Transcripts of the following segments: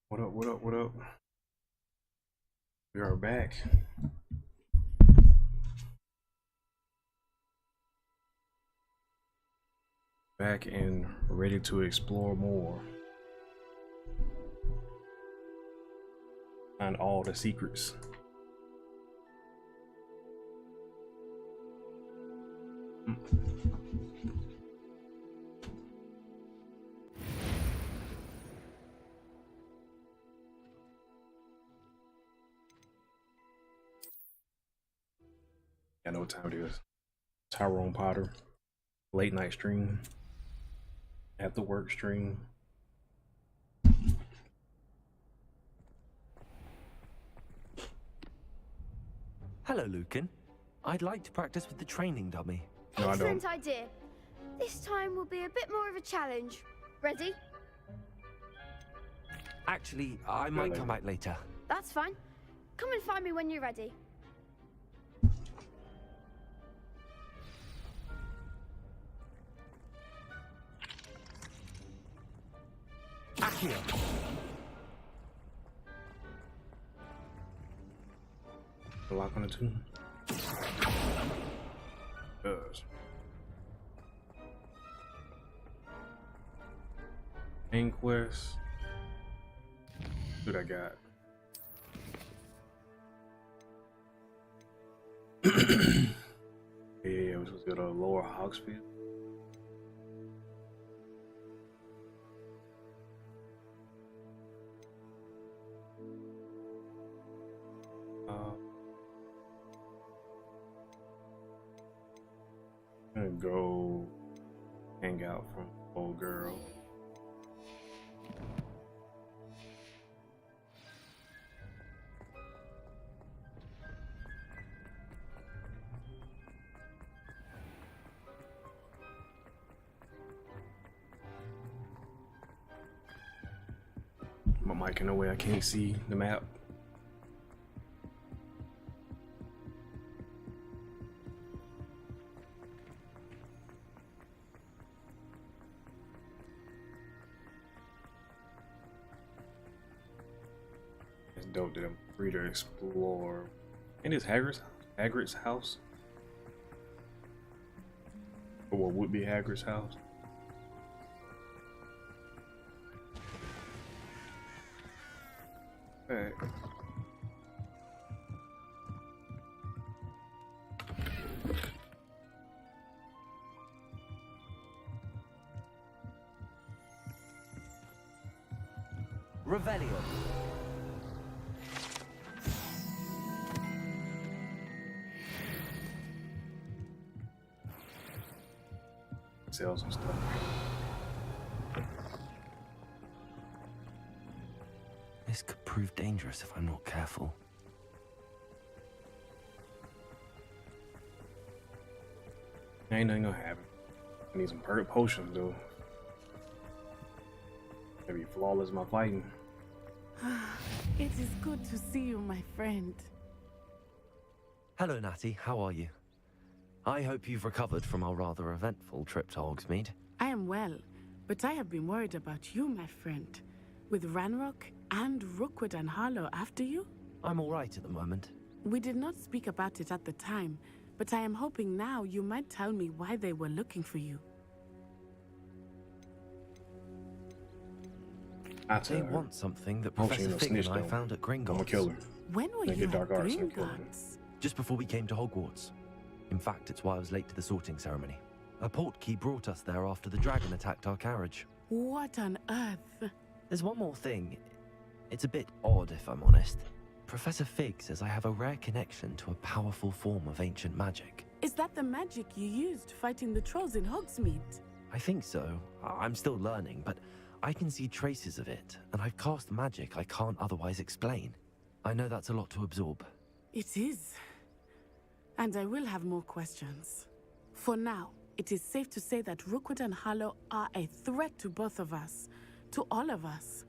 What up, what up, what up? We are back. Back and ready to explore more. Find all the secrets. I know what time it is. Tyrone Potter, late night stream, after work stream. Hello, Lucan. I'd like to practice with the training dummy. No, I don't. Excellent idea. This time will be a bit more of a challenge. Ready? Actually, I might come back later. That's fine. Come and find me when you're ready. Accio. Lock on the two. Does. Main quest. What I got? Yeah, we're supposed to go to Lower Hogsfield. I'm gonna go hang out from old girl. My mic in the way, I can't see the map. It's dope that I'm free to explore. And it's Hagrid's house. Or what would be Hagrid's house. Alright. Revelio. Sell some stuff. This could prove dangerous if I'm not careful. Ain't nothing gonna happen. I need some perfect potions though. Maybe flawless my fighting. It is good to see you, my friend. Hello, Natty. How are you? I hope you've recovered from our rather eventful trip to Hogsmeade. I am well, but I have been worried about you, my friend. With Ranrock and Rookwood and Harlow after you? I'm all right at the moment. We did not speak about it at the time, but I am hoping now you might tell me why they were looking for you. They want something that Oh, she Professor ain't no Fig and snitch, I though. found at I'm gonna Gringotts. kill her. When were They you get dark at arts and kill her. Gringotts? Just before we came to Hogwarts. In fact, it's why I was late to the sorting ceremony. A portkey brought us there after the dragon attacked our carriage. What on earth? There's one more thing. It's a bit odd, if I'm honest. Professor Fig says I have a rare connection to a powerful form of ancient magic. Is that the magic you used fighting the trolls in Hogsmeade? I think so. I'm still learning, but I can see traces of it, and I've cast magic I can't otherwise explain. I know that's a lot to absorb. It is. And I will have more questions. For now, it is safe to say that Rookwood and Harlow are a threat to both of us, to all of us.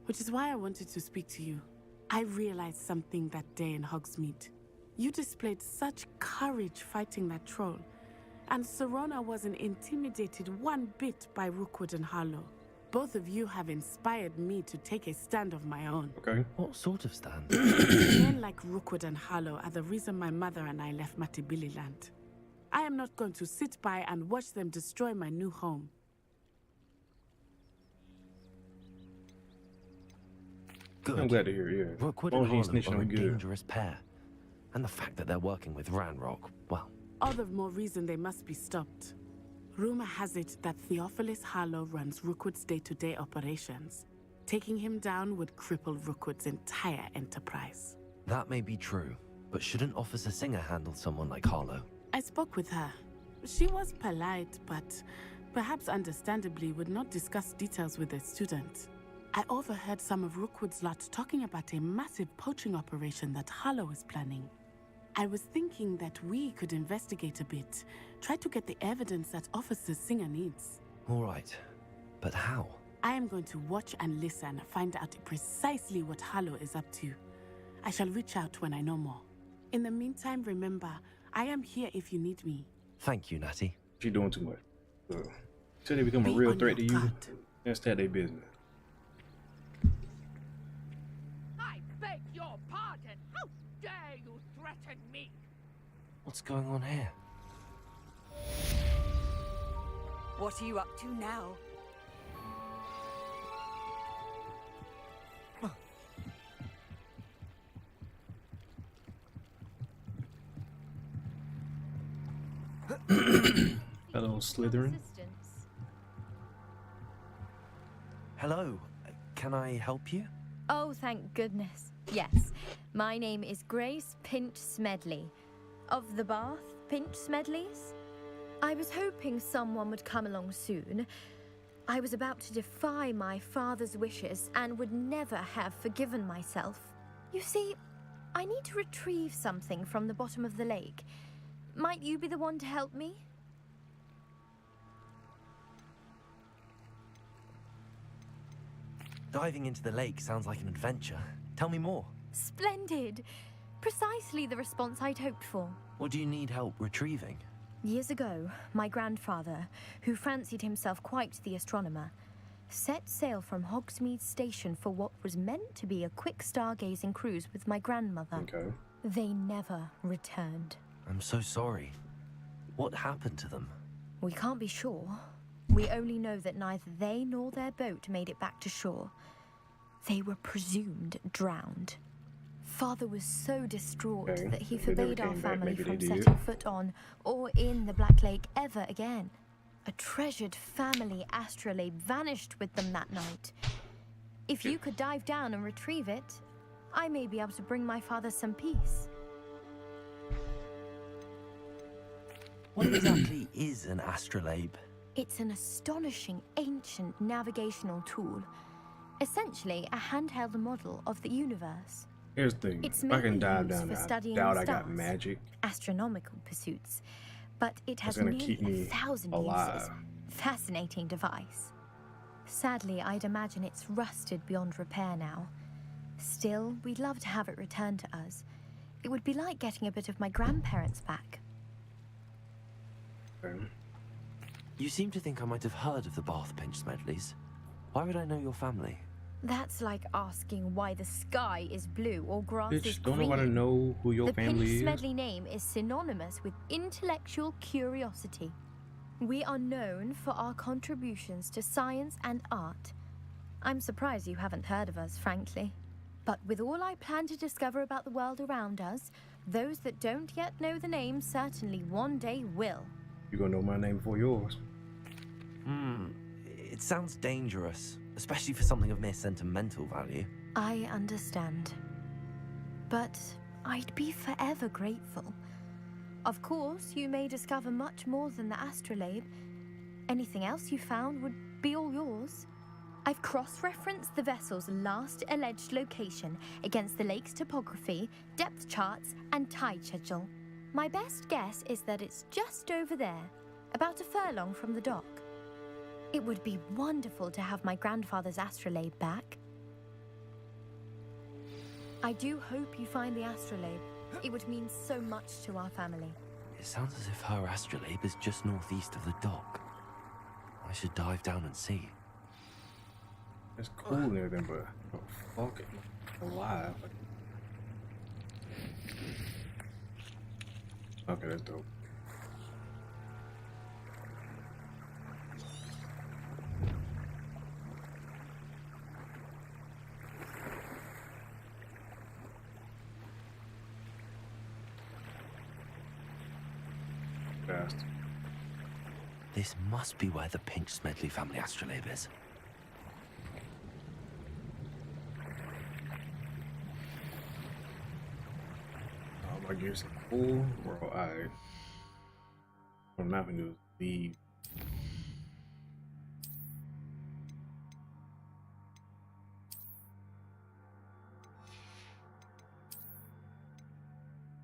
Which is why I wanted to speak to you. I realized something that day in Hogsmeade. You displayed such courage fighting that troll, And Serona wasn't intimidated one bit by Rookwood and Harlow. Both of you have inspired me to take a stand of my own. Okay. What sort of stand? Men like Rookwood and Harlow are the reason my mother and I left Matibililand. I am not going to sit by and watch them destroy my new home. Good. I'm glad to hear, yeah. Rookwood As long and as you ain't Harlow are snitching a on good. dangerous pair. And the fact that they're working with Ranrock, well, All the more reason they must be stopped. Rumor has it that Theophilus Harlow runs Rookwood's day-to-day operations. Taking him down would cripple Rookwood's entire enterprise. that may be true. But shouldn't Officer Singer handle someone like Harlow? I spoke with her. She was polite, but perhaps understandably would not discuss details with a student. I overheard some of Rookwood's lot talking about a massive poaching operation that Harlow is planning. I was thinking that we could investigate a bit, try to get the evidence that Officer Singer needs. All right. But how? I am going to watch and listen, find out precisely what Harlow is up to. I shall reach out when I know more. In the meantime, remember, I am here if you need me. Thank you, Natty. She doing too much. Till they become a Be real on threat to your you, guard. that's that their business. I beg your pardon. How dare you threaten me? What's going on here? What are you up to now? Hello, Slytherin. Hello. Can I help you? Oh, thank goodness. Yes. My name is Grace Pinch Smedley. Of the Bath Pinch Smedleys? I was hoping someone would come along soon. I was about to defy my father's wishes and would never have forgiven myself. You see, I need to retrieve something from the bottom of the lake. Might you be the one to help me? Diving into the lake sounds like an adventure. Tell me more. Splendid! Precisely the response I'd hoped for. What do you need help retrieving? Years ago, my grandfather, who fancied himself quite the astronomer, set sail from Hogsmeade Station for what was meant to be a quick stargazing cruise with my grandmother. Okay. They never returned. I'm so sorry. What happened to them? We can't be sure. We only know that neither they nor their boat made it back to shore. They were presumed drowned. Father was so distraught Okay, that he if they never forbade our came back, family maybe they from did. setting foot on or in the Black Lake ever again. A treasured family astrolabe vanished with them that night. If you could dive down and retrieve it, I may be able to bring my father some peace. What exactly is an astrolabe? It's an astonishing ancient navigational tool. Essentially, a handheld model of the universe. Here's the thing. It's If I can mainly dive used down for there, I studying doubt the I got stars. magic. Astronomical pursuits. But it has gonna nearly keep me 1,000 alive. uses. Fascinating device. Sadly, I'd imagine it's rusted beyond repair now. Still, we'd love to have it returned to us. It would be like getting a bit of my grandparents back. Okay. You seem to think I might have heard of the Bath Pinch Smedleys. Why would I know your family? That's like asking why the sky is blue or grass is Bitch, don't green. nobody know who your The family Pinch is. Smedley name is synonymous with intellectual curiosity. We are known for our contributions to science and art. I'm surprised you haven't heard of us, frankly. But with all I plan to discover about the world around us, those that don't yet know the name certainly one day will. You gonna know my name before yours. It sounds dangerous, especially for something of mere sentimental value. I understand. But I'd be forever grateful. Of course, you may discover much more than the astrolabe. Anything else you found would be all yours. I've cross-referenced the vessel's last alleged location against the lake's topography, depth charts, and tide schedule. My best guess is that it's just over there, about a furlong from the dock. It would be wonderful to have my grandfather's astrolabe back. I do hope you find the astrolabe. It would mean so much to our family. It sounds as if her astrolabe is just northeast of the dock. I should dive down and see. It's cool and everything, but oh, fuck it, alive. Okay, that's dope. Fast. This must be where the Pinch Smedley family astrolabe is. I guess full world. Alright. What I'm not gonna do is leave.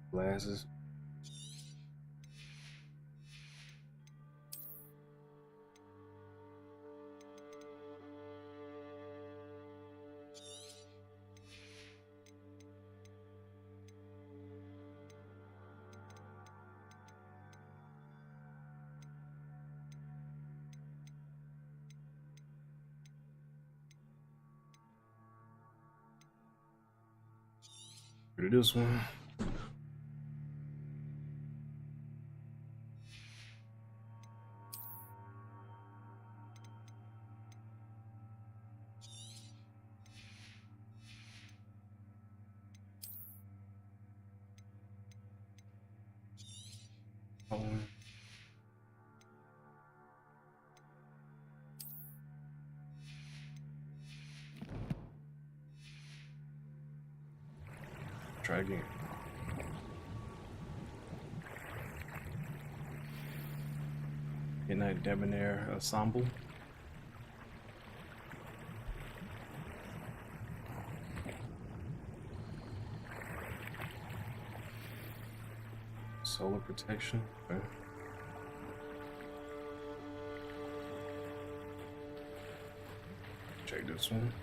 Glasses. Go to this one. Try again. Midnight Debonair Ensemble. Solar protection. Okay. Check this one.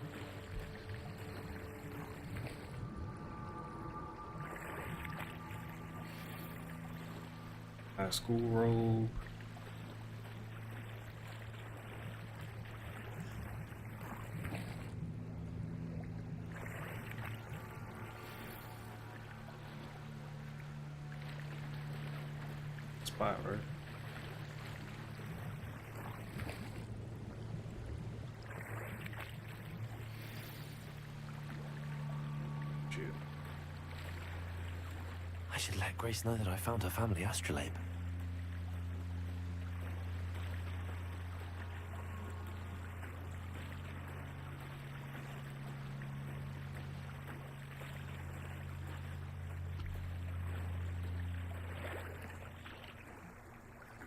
High school robe. Spot, right? Shit. I should let Grace know that I found her family astrolabe.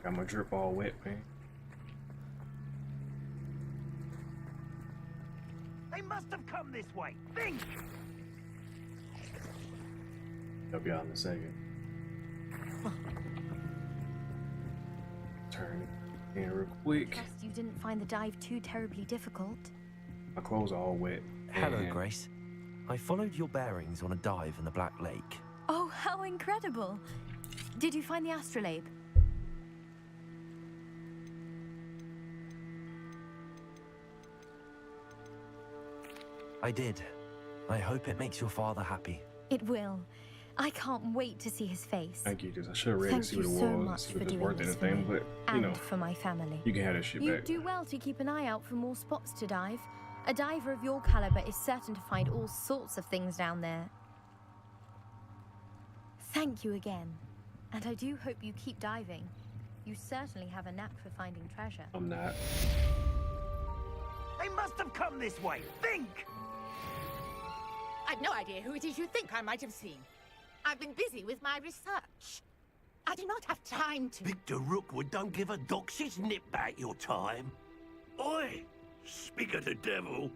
Got my drip all wet, man. They must have come this way. Think! I'll be out in a second. Turn it in real quick. Trust you didn't find the dive too terribly difficult. My clothes are all wet. Hello, and Grace. I followed your bearings on a dive in the Black Lake. Oh, how incredible! Did you find the astrolabe? I did. I hope it makes your father happy. It will. I can't wait to see his face. Thank you, because I should have read Thank and see you what it so was, much see for if it's doing worth this for anything, me but, you know, and for my family. you can have that shit You back. do well to keep an eye out for more spots to dive. A diver of your caliber is certain to find all sorts of things down there. Thank you again. And I do hope you keep diving. You certainly have a knack for finding treasure. I'm not. They must have come this way. Think! I've no idea who it is you think I might have seen. I've been busy with my research. I do not have time to... Victor Rookwood don't give a doxy's nip back your time. Oi! Speak of the devil.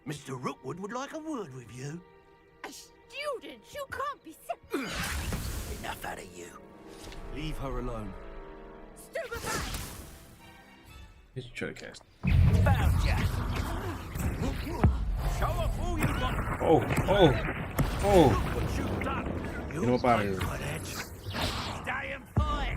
Mr. Rookwood would like a word with you. A student? You can't be so... Enough out of you. Leave her alone. Stupefy! It's your cast. Found ya! Show off all you got. Oh, oh, oh. What you've done. You know about it. Stay and fight.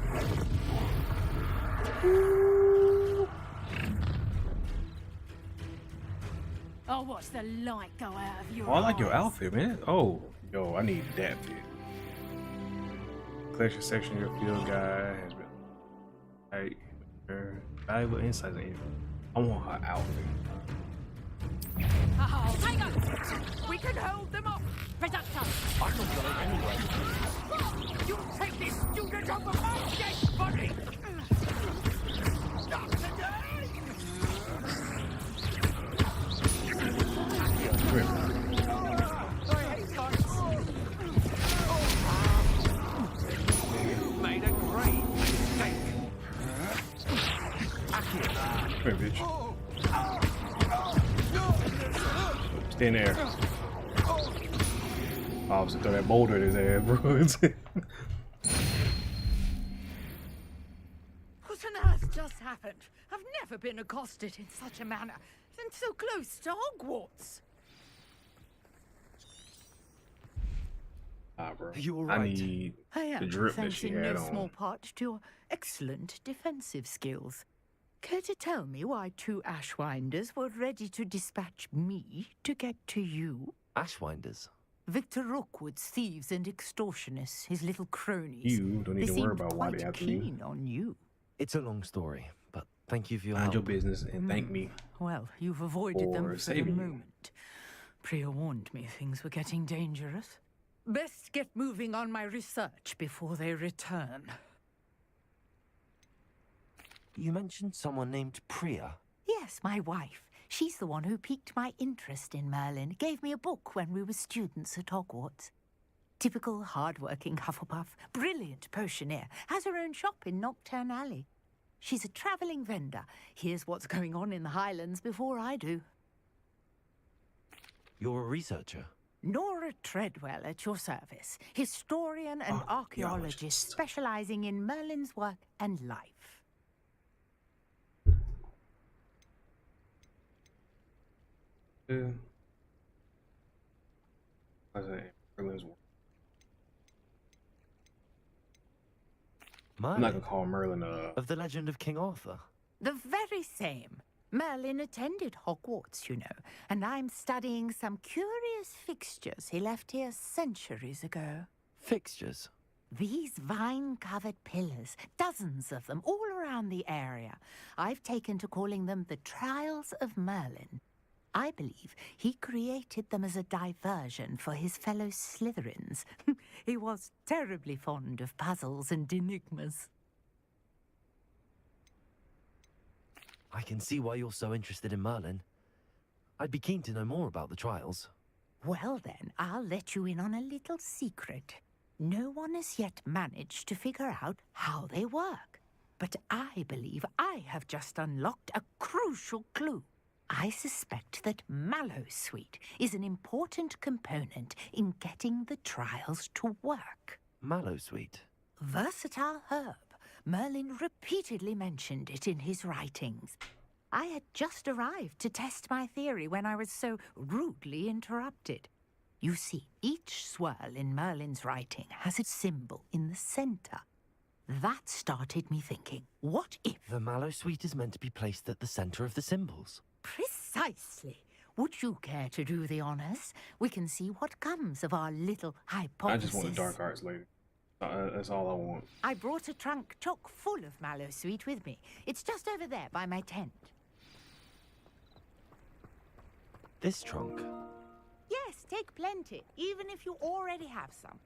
I'll watch the light go out of your Oh, I like your eyes. outfit, man. Oh, yo, I need that fit. Collection section of your field guide has been valuable insights in. I want her outfit. Oh, hang on! We can hold them off! Reducto! I'm not going anywhere. You take this student over my dead body! Not today! I hate guys. Made a great mistake. Come here, bitch. Stay in there. I was gonna throw that boulder at his ass, bro. What on earth just happened? I've never been accosted in such a manner, and so close to Hogwarts. Bro. You were I right. need I am, the drip that thanks she in had no on. small part to your excellent defensive skills. Care to tell me why two Ashwinders were ready to dispatch me to get to you? Ashwinders. Victor Rookwood's thieves and extortionists, his little cronies. You don't need They to worry seemed about why quite they after you. keen on you. It's a long story, but thank you for your Mind your help. business and thank me. Well, you've avoided them Or for the saving you. moment. Priya warned me things were getting dangerous. Best get moving on my research before they return. You mentioned someone named Priya. Yes, my wife. She's the one who piqued my interest in Merlin. Gave me a book when we were students at Hogwarts. Typical hard-working Hufflepuff, brilliant potioneer, has her own shop in Knockturn Alley. She's a travelling vendor. Hears what's going on in the Highlands before I do. You're a researcher. Nora Treadwell at your service, historian and archaeologist specializing in Merlin's work and life. Yeah. I say Merlin's work. I'm not Merlin? gonna call Merlin Of the legend of King Arthur. The very same. Merlin attended Hogwarts, you know, and I'm studying some curious fixtures he left here centuries ago. Fixtures. These vine-covered pillars, dozens of them, all around the area. I've taken to calling them the Trials of Merlin. I believe he created them as a diversion for his fellow Slytherins. He was terribly fond of puzzles and enigmas. I can see why you're so interested in Merlin. I'd be keen to know more about the trials. Well then, I'll let you in on a little secret. No one has yet managed to figure out how they work. But I believe I have just unlocked a crucial clue. I suspect that Mallowsweet is an important component in getting the trials to work. Mallowsweet. Versatile herb. Merlin repeatedly mentioned it in his writings. I had just arrived to test my theory when I was so rudely interrupted. You see, each swirl in Merlin's writing has its symbol in the center. That started me thinking, what if... The Mallowsweet is meant to be placed at the center of the symbols. Precisely. Would you care to do the honors? We can see what comes of our little hypothesis. I just want the dark arts lady. That's all I want. I brought a trunk chock full of Mallowsweet with me. It's just over there by my tent. This trunk. Yes, take plenty, even if you already have some.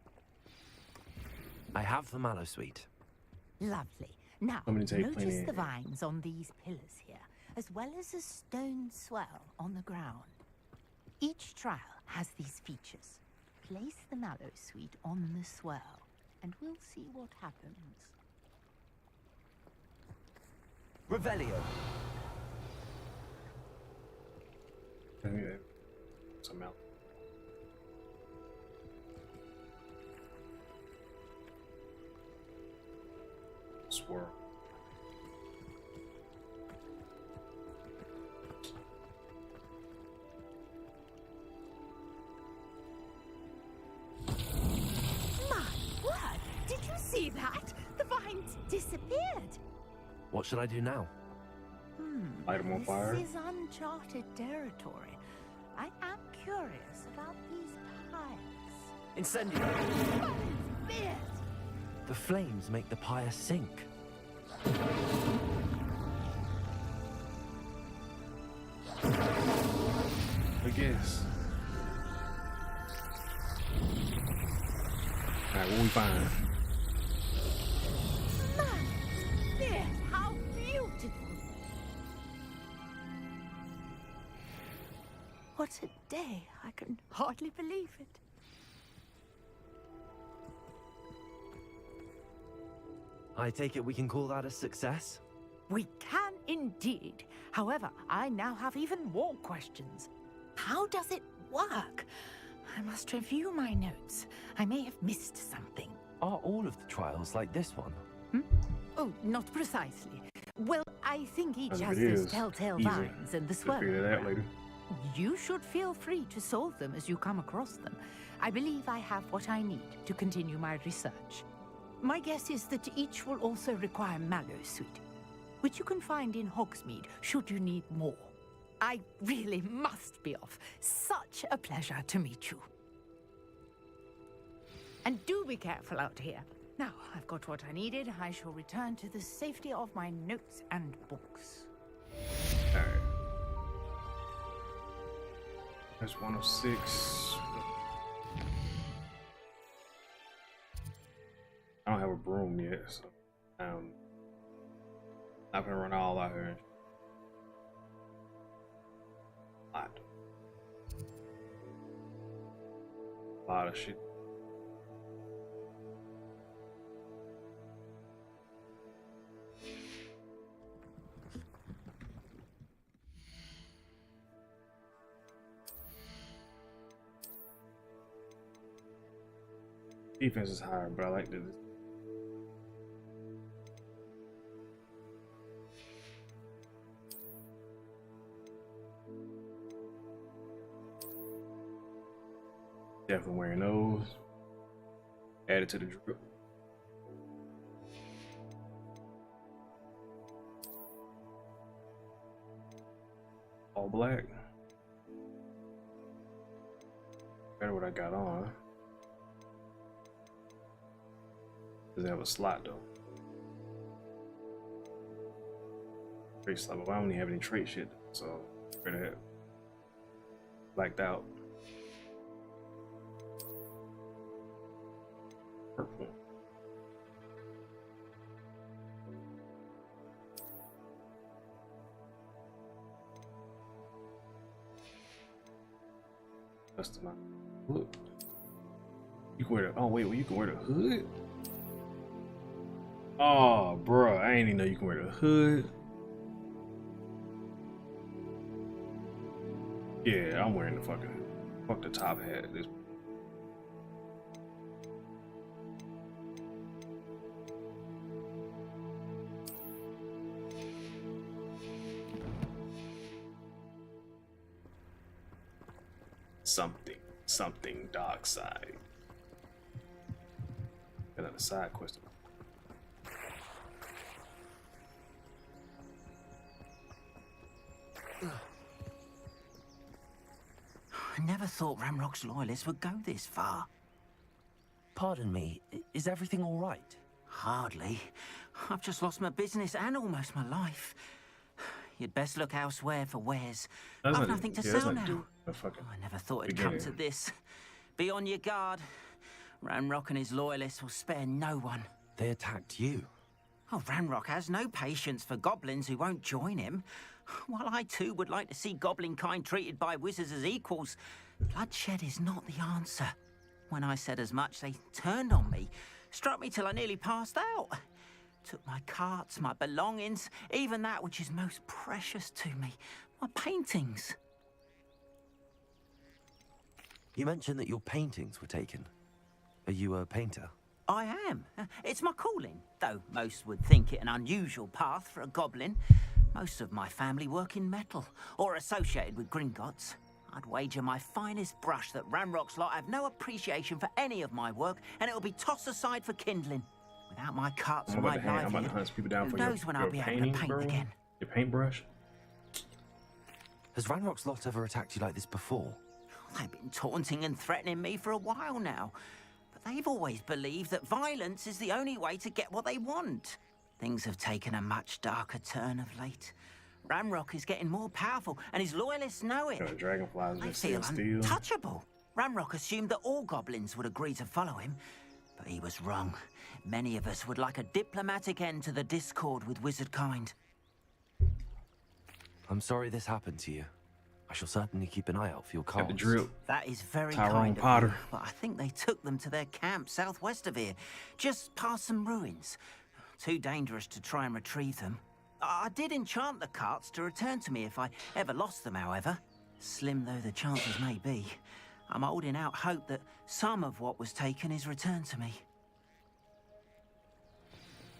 I have the Mallowsweet. Lovely. Now, I'm gonna take notice plenty. the vines on these pillars here, as well as a stone swell on the ground. Each trial has these features. Place the Mallowsweet on the swell, and we'll see what happens. Revelio. Some out. Swirl. My word! Did you see that? The vines disappeared. What should I do now? Light 'em on fire. This is uncharted territory. I am curious about these piles. Incendio! The flames make the pyre sink. I guess. Alright, what we find? There, how beautiful! What a day! I can hardly believe it. I take it we can call that a success? We can indeed. However, I now have even more questions. How does it work? I must review my notes. I may have missed something. Are all of the trials like this one? Oh, not precisely. Well, I think each As has it those is, telltale easy. vines and the We'll swirl. figure that out later. You should feel free to solve them as you come across them. I believe I have what I need to continue my research. My guess is that each will also require Mallowsweet, which you can find in Hogsmeade should you need more. I really must be off. Such a pleasure to meet you. And do be careful out here. Now, I've got what I needed. I shall return to the safety of my notes and books. Alright. That's 106. I don't have a broom yet, so I'm gonna run all out here. A lot of shit. Defense is higher, but I like this. Definitely wearing those. Add it to the drip. All black. Better what I got on. Doesn't have a slot though. Trait slot, but I don't even have any trait shit, so better have blacked out. Purple. Customize. Look. You can wear the. Oh wait, well, you can wear the hood. Oh, bro, I ain't even know you can wear the hood. Yeah, I'm wearing the fuck the top hat. This. Something dark side. Got another side quest. I never thought Ramrock's loyalists would go this far. Pardon me, is everything all right? Hardly. I've just lost my business and almost my life. You'd best look elsewhere for wares. I've nothing to sell now. I never thought it'd come to this. Be on your guard. Ramrock and his loyalists will spare no one. They attacked you? Oh, Ramrock has no patience for goblins who won't join him. While I too would like to see goblin kind treated by wizards as equals, bloodshed is not the answer. When I said as much, they turned on me, struck me till I nearly passed out. Took my carts, my belongings, even that which is most precious to me, my paintings. You mentioned that your paintings were taken. Are you a painter? I am. It's my calling, though most would think it an unusual path for a goblin. Most of my family work in metal, or associated with Gringotts. I'd wager my finest brush that Ramrock's lot have no appreciation for any of my work, and it'll be tossed aside for kindling. Without my carts I'm and my about to livelihood, hunt people down who for knows when I'll your be able painting, to paint bro? again. Your paintbrush? Has Ranrock's lot ever attacked you like this before? They've been taunting and threatening me for a while now. But they've always believed that violence is the only way to get what they want. Things have taken a much darker turn of late. Ranrock is getting more powerful, and his loyalists know it. Dragonflies They that feel steel. untouchable. Ranrock assumed that all goblins would agree to follow him, but he was wrong. Many of us would like a diplomatic end to the discord with wizard kind. I'm sorry this happened to you. I shall certainly keep an eye out for your Got the cards. drip. That is very Tyrone kind of Potter. you, but I think they took them to their camp southwest of here, just past some ruins. Too dangerous to try and retrieve them. I did enchant the carts to return to me if I ever lost them, however. Slim though the chances may be, I'm holding out hope that some of what was taken is returned to me.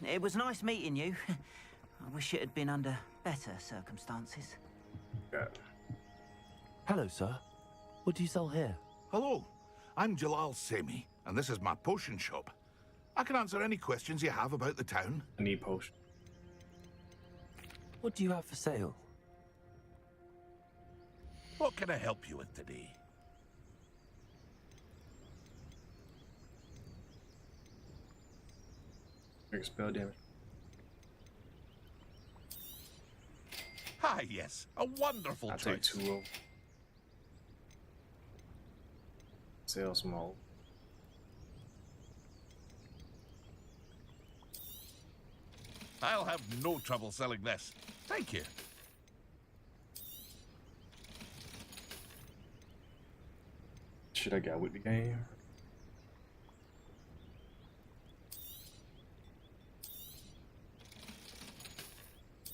It was nice meeting you. I wish it had been under better circumstances. Yeah. Hello, sir. What do you sell here? Hello, I'm Jalal Semi, and this is my potion shop. I can answer any questions you have about the town. I need potion. What do you have for sale? What can I help you with today? Big spell damage. Ah, yes, a wonderful I'll take choice. 2 of. Sell small. I'll have no trouble selling this. Thank you. Shit I got with the game.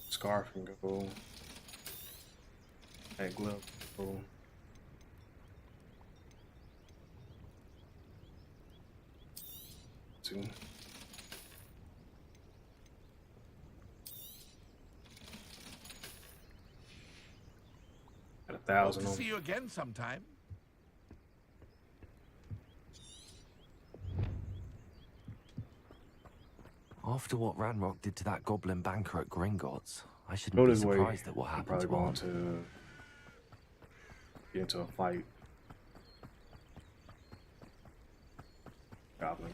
Scarf can go. That glove can go. Two. Got 1,000 Hope to on. see you again sometime. After what Ranrock did to that goblin banker at Gringotts, I shouldn't Go be this way. surprised at what I'm happened probably to going Arn. to get into a fight. Goblin.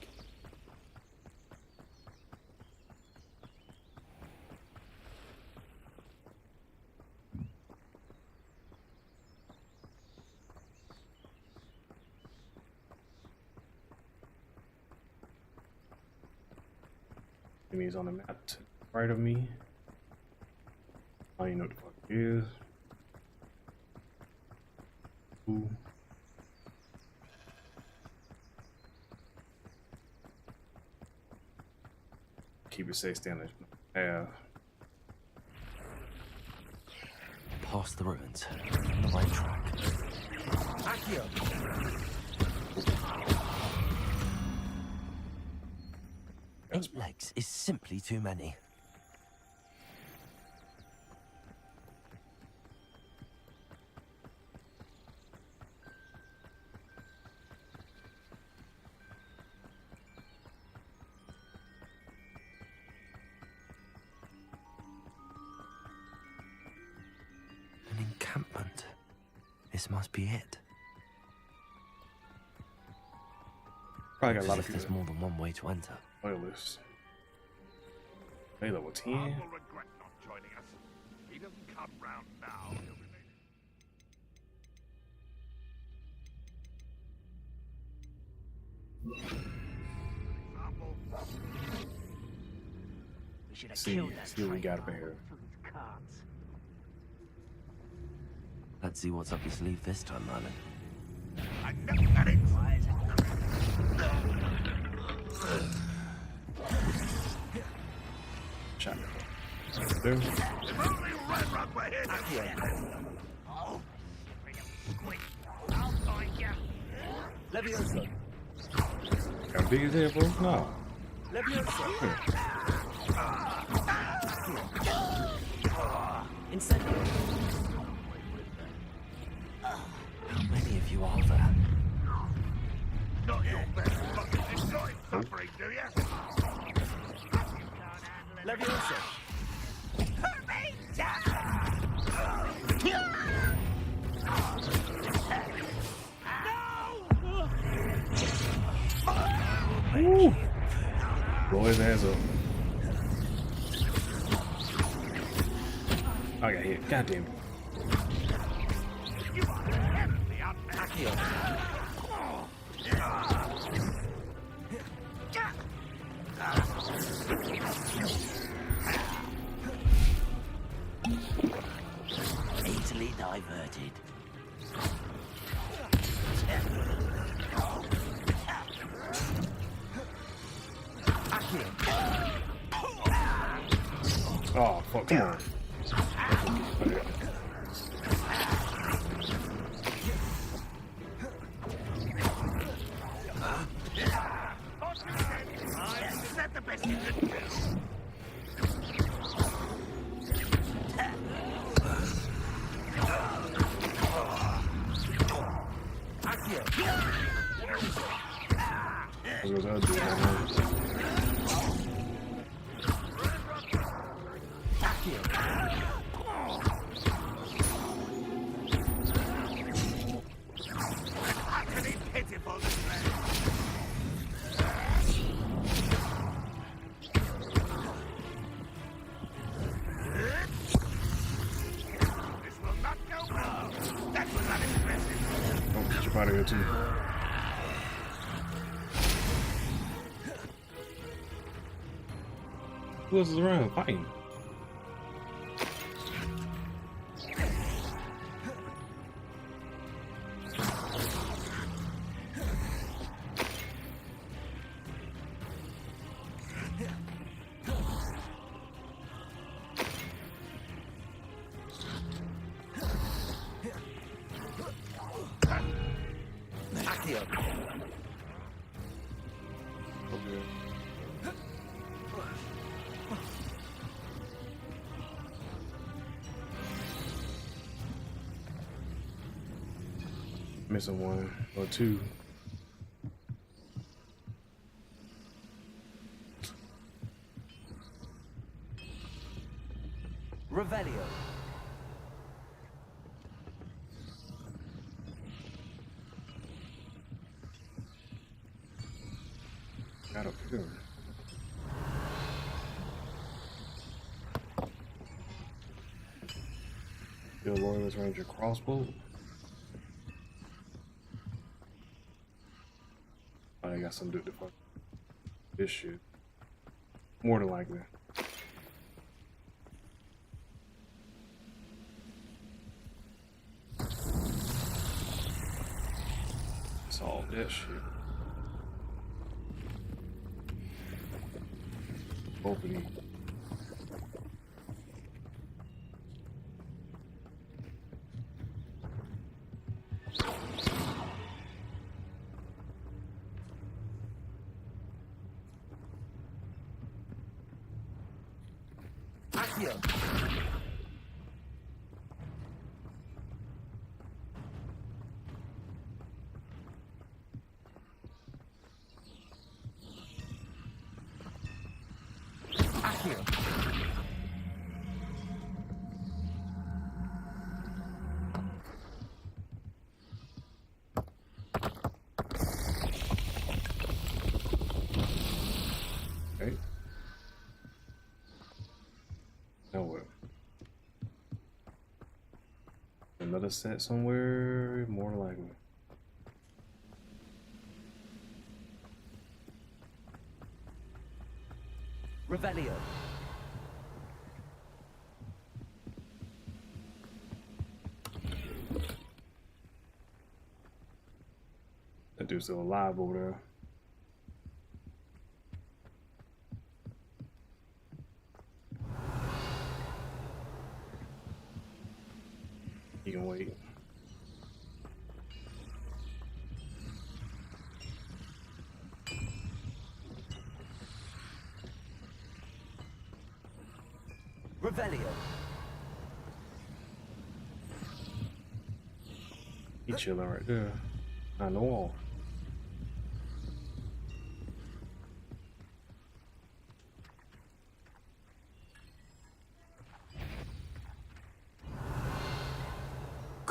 Enemies on the map to the right of me. I don't even know what the fuck it is. Ooh. Keep it safe, stay on the path. Past the ruins. On the right track. Eight legs is simply too many. An encampment. This must be it. Probably got a Looks lot as of if there's people. more than one way to enter. Playlist. Hey, level 10. Arn will regret not joining us. He doesn't come round now. He'll be late. Example. We should have See, killed that see what we got up traitor here. for his carts. Let's see what's up your sleeve this time, Merlin. I never had it. Shot. There. If only Ranrock were here to see it. Oh, bring him quick. I'll find you. Leviosa! How big is that, bro? No. Leviosa! Incendio! How many of you are there? Not your best luck in this life suffering, do you? Leviosa. Woo! Blow his ass up. I got hit. God damn it. Easily diverted. Oh, fuck, come on. Okay. Is that the best you could do? What was that doing? Utterly pitiful, this man. This will not go well. That was unexpected. Oh, get you out of here too. Who else is around fighting? Missing one or two. Revelio. Got up here. Your Loyalist Ranger crossbow. Oh, they got some dude to fuck this shit. More than likely. It's all that shit. Both of these. Okay. Now what? Another set somewhere, more likely. Revelio. That dude's still alive over there. You can wait. Revelio. He chilling right there. On the wall.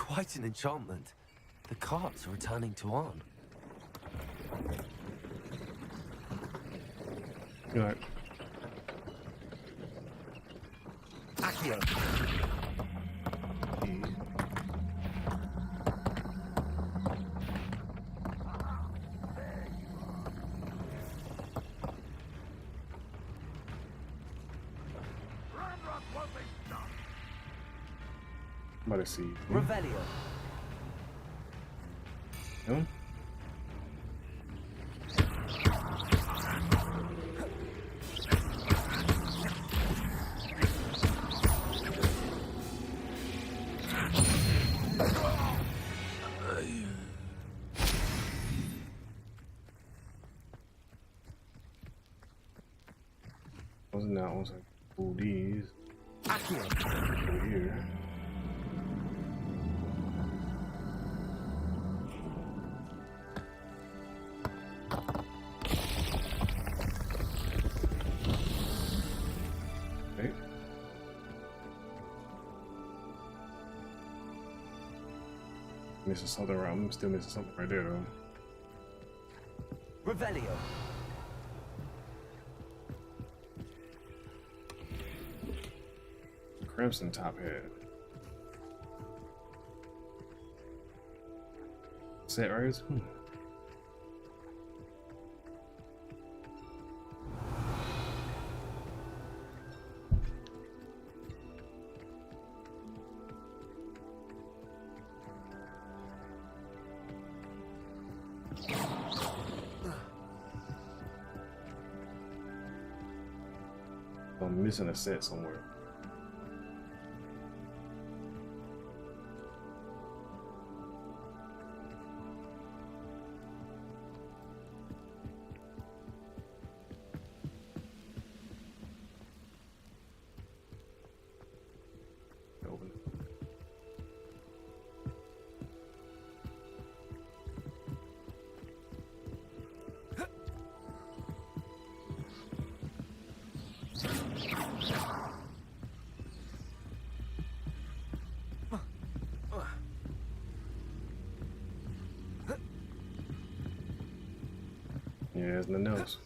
quite an enchantment. The carts are returning to Arn. Right. Accio. About to see. Revelio. No? Wasn't that one? Pull these. Over here. Okay. Missing something right. I'm still missing something right there though. Revelio. Crimson top hat. Set right? I'm missing a set somewhere. Open it. Yeah, there's nothing else.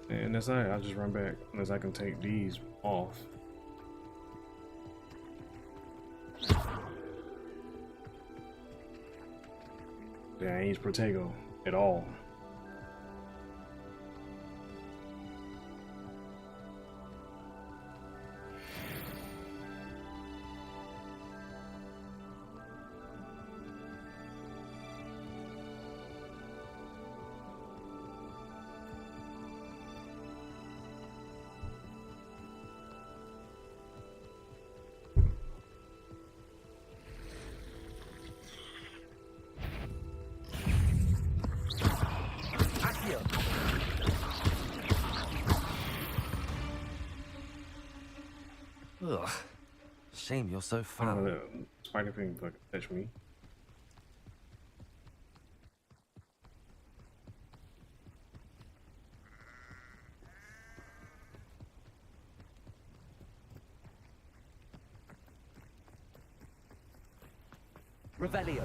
And that's all right. I'll just run back unless I can take these off. Yeah, I ain't use Protego at all. Ugh. Shame you're so foul. Spider Pig can touch me. Revelio.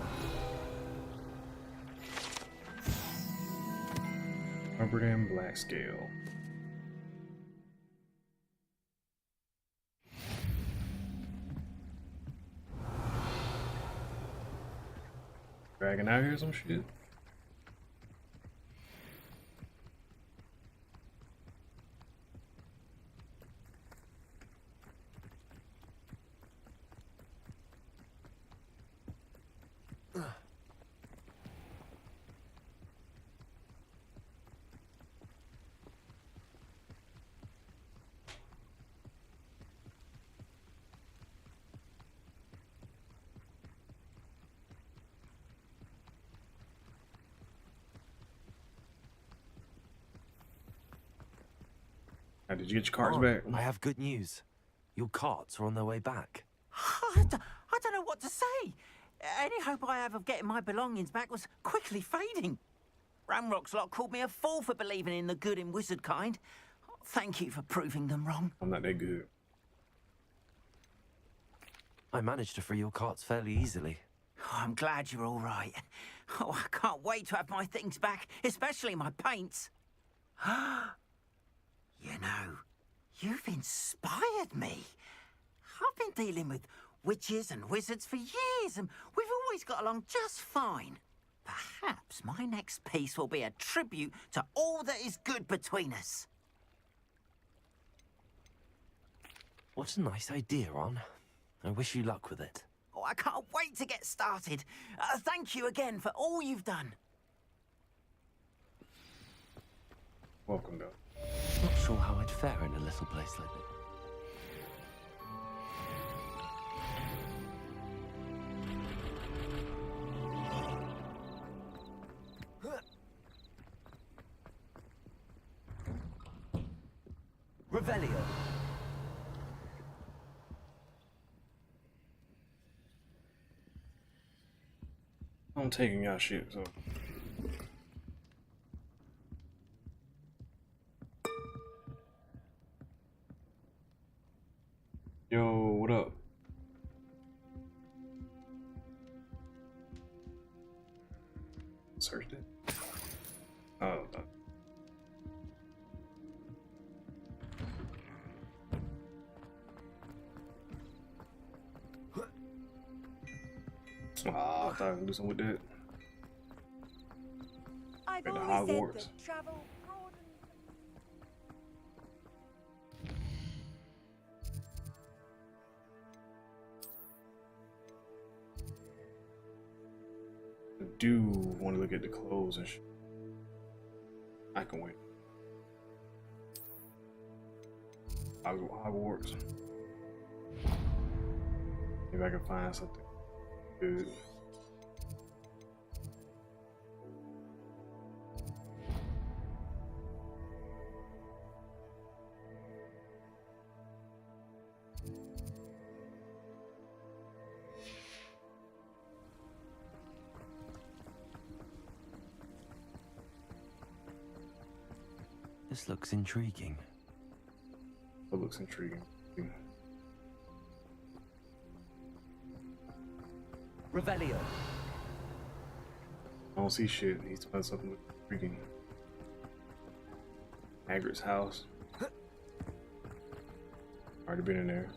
Rubber and black scale. Dragging out here some shit. Did you get your cards back? I have good news. Your carts are on their way back. I don't know what to say. Any hope I have of getting my belongings back was quickly fading. Ramrock's lot called me a fool for believing in the good in wizard kind. Thank you for proving them wrong. I'm not that good. I managed to free your carts fairly easily. Oh, I'm glad you're all right. Oh, I can't wait to have my things back, especially my paints. You know, you've inspired me. I've been dealing with witches and wizards for years, and we've always got along just fine. Perhaps my next piece will be a tribute to all that is good between us. What a nice idea, Ron. I wish you luck with it. Oh, I can't wait to get started. Thank you again for all you've done. Welcome, though. Not sure how I'd fare in a little place like this. Revelio. I'm taking y'all shit, so. Yo, what up? Searched it. Oh, no. I thought I could do something with that. I've Been to always said Hogwarts. that travel broadens. I do want to look at the clothes and shit. I can wait. Hogwarts. Maybe I can find something good. This looks intriguing. It looks intriguing. Revelio. I don't see shit. He's found something with intriguing. Hagrid's house. Already been in there.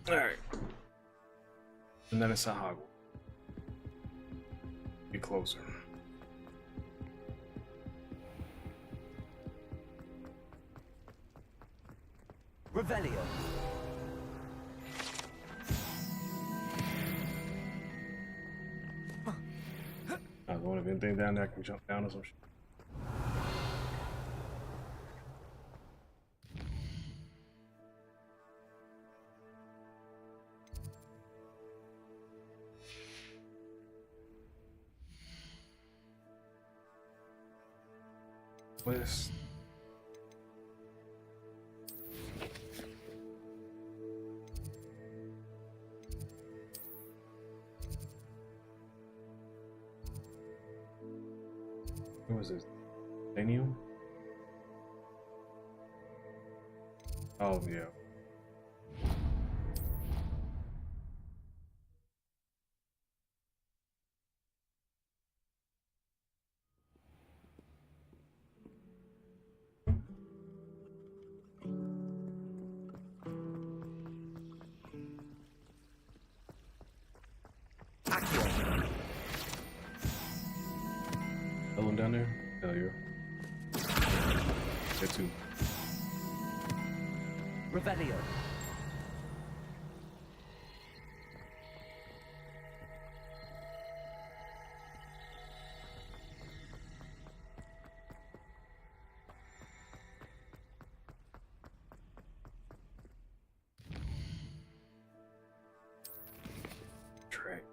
Alright. And then it's a Hogwarts. Be closer. Revelio. I don't know if anything down there I can jump down or some shit. West. What was this? Stadium? Oh, yeah. One down there? Hell yeah. There too. Revelio. Track.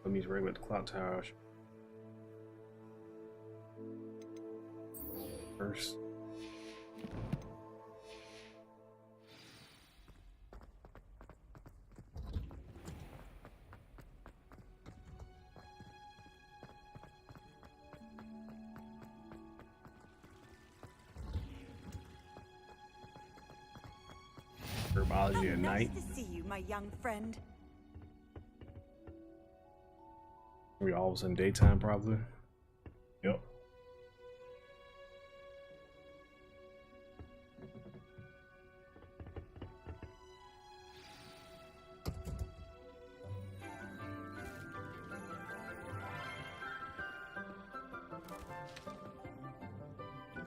Let me regulate the clock tower first. Herbology at night. Nice to see you, my young friend. We all of a sudden daytime, probably. Yep.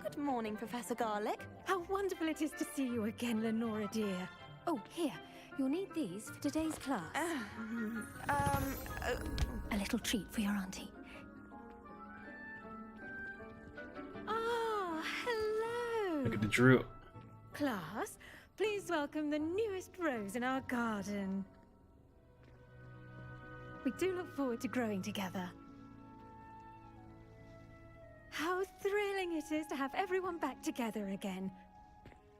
Good morning, Professor Garlick. How wonderful it is to see you again, Lenora dear. Oh, here. You'll need these for today's class. A little treat for your auntie. Ah, hello. Look at the drip. Class, please welcome the newest rose in our garden. We do look forward to growing together. How thrilling it is to have everyone back together again.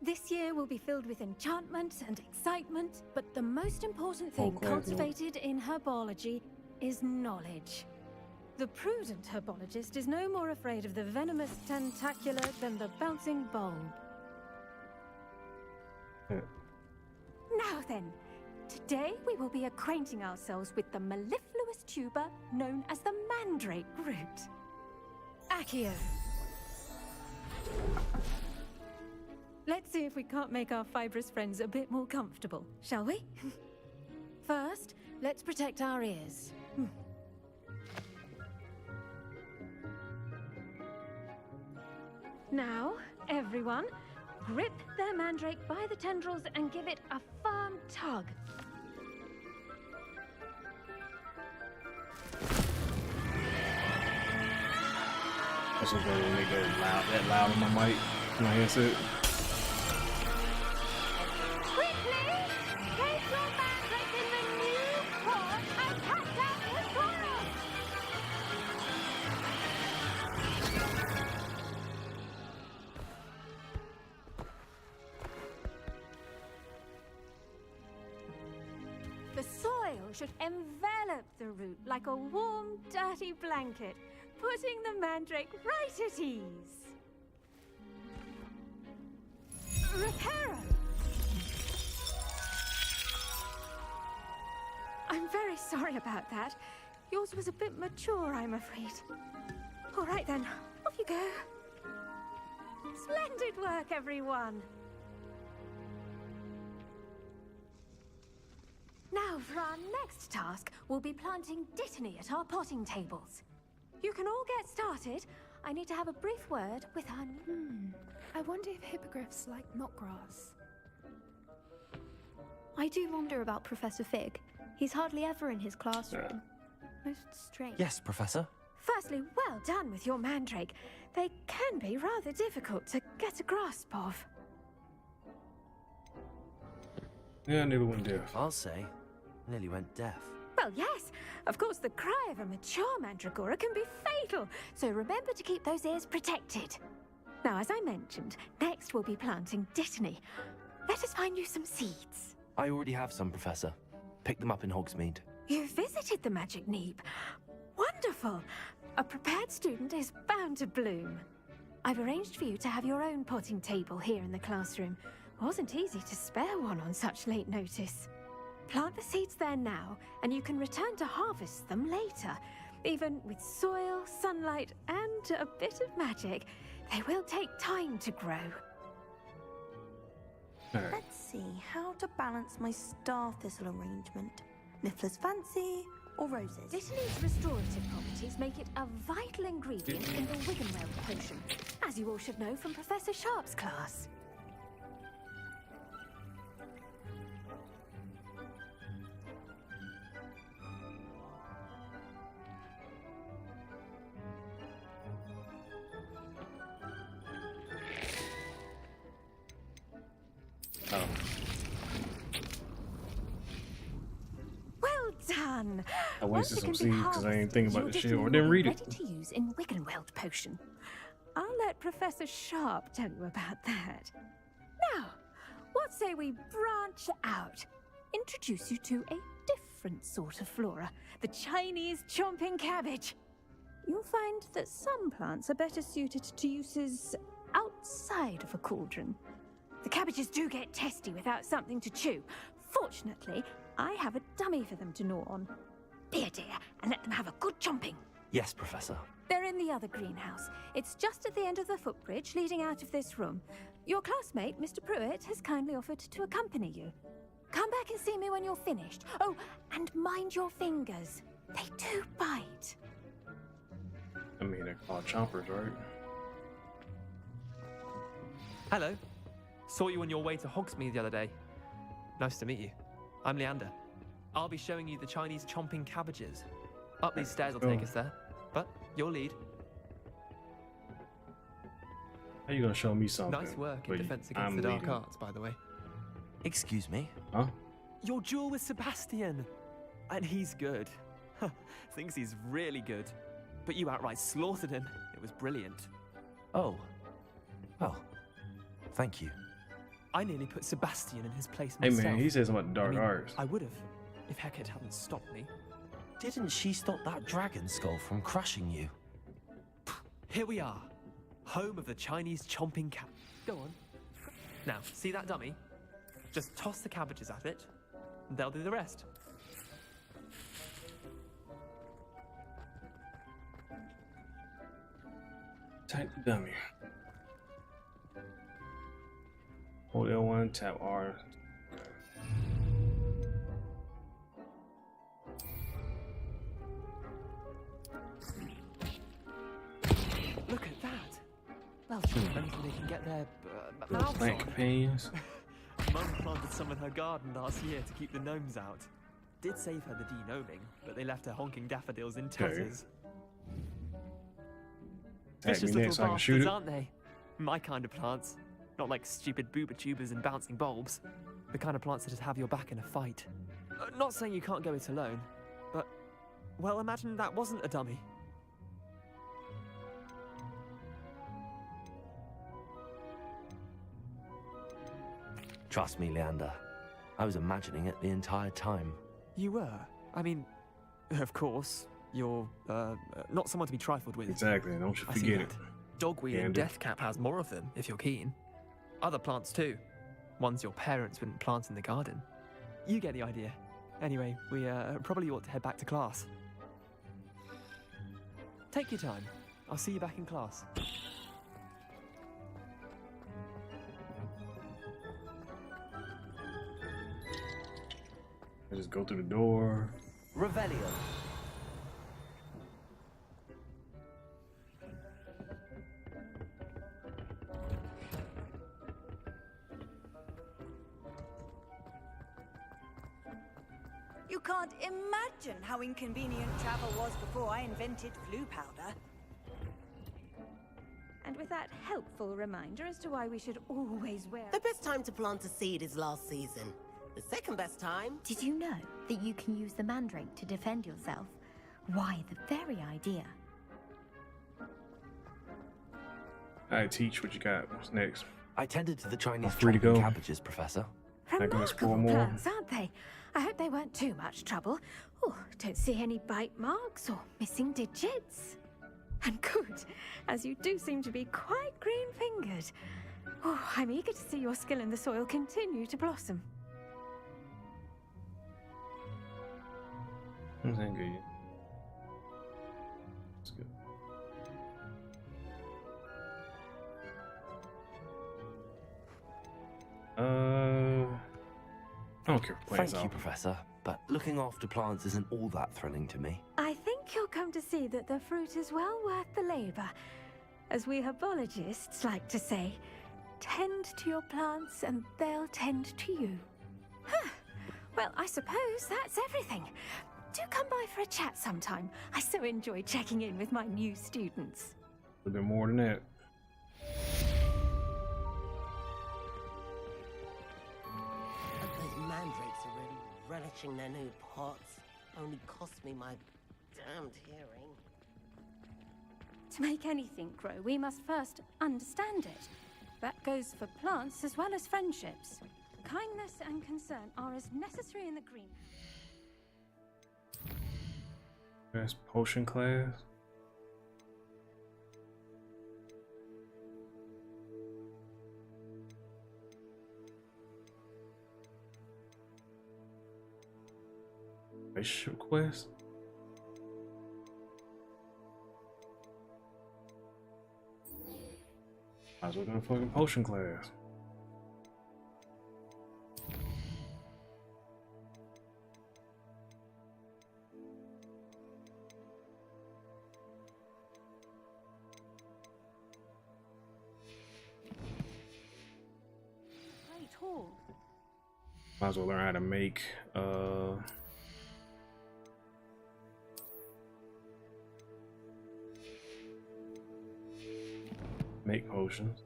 This year will be filled with enchantment and excitement, but the most important thing cultivated in herbology is knowledge. The prudent herbologist is no more afraid of the venomous tentacular than the bouncing bulb. Now then, today we will be acquainting ourselves with the mellifluous tuber known as the mandrake root. Accio. Let's see if we can't make our fibrous friends a bit more comfortable, shall we? First, let's protect our ears. Now, everyone, grip their mandrake by the tendrils and give it a firm tug. That's okay when they go that loud on my mic, my headset. Quickly! Place your mandrake in the new pot and catch out the squirrel! The soil should envelop the root like a warm, dirty blanket, putting the mandrake right at ease. Reparo! I'm very sorry about that. Yours was a bit mature, I'm afraid. All right then, off you go. Splendid work, everyone. Now, for our next task, we'll be planting dittany at our potting tables. You can all get started. I need to have a brief word with our... I wonder if hippogriffs like knotgrass. I do wonder about Professor Fig. He's hardly ever in his classroom. Most strange. Yes, Professor. Firstly, well done with your mandrake. They can be rather difficult to get a grasp of. Yeah, nearly went deaf. I'll say. Nearly went deaf. Well, yes. Of course, the cry of a mature mandragora can be fatal, so remember to keep those ears protected. Now, as I mentioned, next we'll be planting dittany. Let us find you some seeds. I already have some, Professor. Picked them up in Hogsmeade. You visited the Magic Neep. Wonderful! A prepared student is bound to bloom. I've arranged for you to have your own potting table here in the classroom. Wasn't easy to spare one on such late notice. Plant the seeds there now, and you can return to harvest them later. Even with soil, sunlight, and a bit of magic, they will take time to grow. Let's see how to balance my star thistle arrangement. Niffler's fancy or roses? Dittany's restorative properties make it a vital ingredient in the Wiggenweld potion, as you all should know from Professor Sharp's class. Well done! fun. I Once wasted it some can be seeds because I ain't thinking harvested, about your this shit dish or will didn't be read ready it. to use in Wiggenweld potion. I'll let Professor Sharp tell you about that. Now, what say we branch out? Introduce you to a different sort of flora, the Chinese chomping cabbage. You'll find that some plants are better suited to uses outside of a cauldron. The cabbages do get testy without something to chew. Fortunately, I have a dummy for them to gnaw on. Be a dear and let them have a good chomping. Yes, Professor. They're in the other greenhouse. It's just at the end of the footbridge leading out of this room. Your classmate, Mr. Pruitt, has kindly offered to accompany you. Come back and see me when you're finished. Oh, and mind your fingers. They do bite. I mean, they're called chompers, right? Hello. Saw you on your way to Hogsmeade the other day. Nice to meet you. I'm Leander. I'll be showing you the Chinese chomping cabbages. Up these stairs will take us there, but you'll lead. How you gonna show me something? Nice work in but Defense Against I'm the Dark leading? Arts, by the way. Excuse me? Huh? Your duel with Sebastian. And he's good. Thinks he's really good. But you outright slaughtered him. It was brilliant. Oh. Well, thank you. I nearly put Sebastian in his place Hey myself. man, he says about the dark arts. I would have, if Hecate hadn't stopped me. Didn't she stop that dragon skull from crushing you? Here we are. Home of the Chinese chomping cab. Go on. Now, see that dummy? Just toss the cabbages at it, and they'll do the rest. Type dummy. Hold L1, tap R. Look at that. Well, anything they can get their Little mouths plant on. companions. Mum planted some in her garden last year to keep the gnomes out. Did save her the de-gnoming, but they left her honking daffodils in tatters. Tag Vicious me little next so I can shoot bastards, it. aren't they? My kind of plants. Not like stupid booba tubers and bouncing bulbs. The kind of plants that just have your back in a fight. Not saying you can't go it alone, but, well, imagine that wasn't a dummy. Trust me, Leander. I was imagining it the entire time. You were? I mean, of course, you're, not someone to be trifled with. Exactly, don't you I see forget that. it. Dogweed and Gander. Deathcap has more of them, if you're keen. Other plants too. Ones your parents wouldn't plant in the garden. You get the idea. Anyway, we probably ought to head back to class. Take your time. I'll see you back in class. I just go through the door. Revelio. You can't imagine how inconvenient travel was before I invented flu powder. And with that helpful reminder as to why we should always wear... The best time to plant a seed is last season. The second best time... Did you know that you can use the mandrake to defend yourself? Why, the very idea. Alright, teach what you got. What's next? I tended to the Chinese free to chomping go. cabbages, Professor. I can explore Remarkable more. plants, aren't they? I hope they weren't too much trouble. Oh, don't see any bite marks or missing digits. And good, as you do seem to be quite green-fingered. Oh, I'm eager to see your skill in the soil continue to blossom. This ain't good yet. Let's go. I don't care for plants Thank you, though. Professor, but looking after plants isn't all that thrilling to me. I think you'll come to see that the fruit is well worth the labor. As we herbologists like to say, tend to your plants and they'll tend to you. Huh. Well, I suppose that's everything. Do come by for a chat sometime. I so enjoy checking in with my new students. A bit more than that. But those mandrakes are really relishing their new pots. Only cost me my damned hearing. To make anything grow, we must first understand it. That goes for plants as well as friendships. Kindness and concern are as necessary in the greenhouse. That's potion class. Relationship quest. Might as well go to fucking potion class. Great hall. Might as well learn how to make make potions.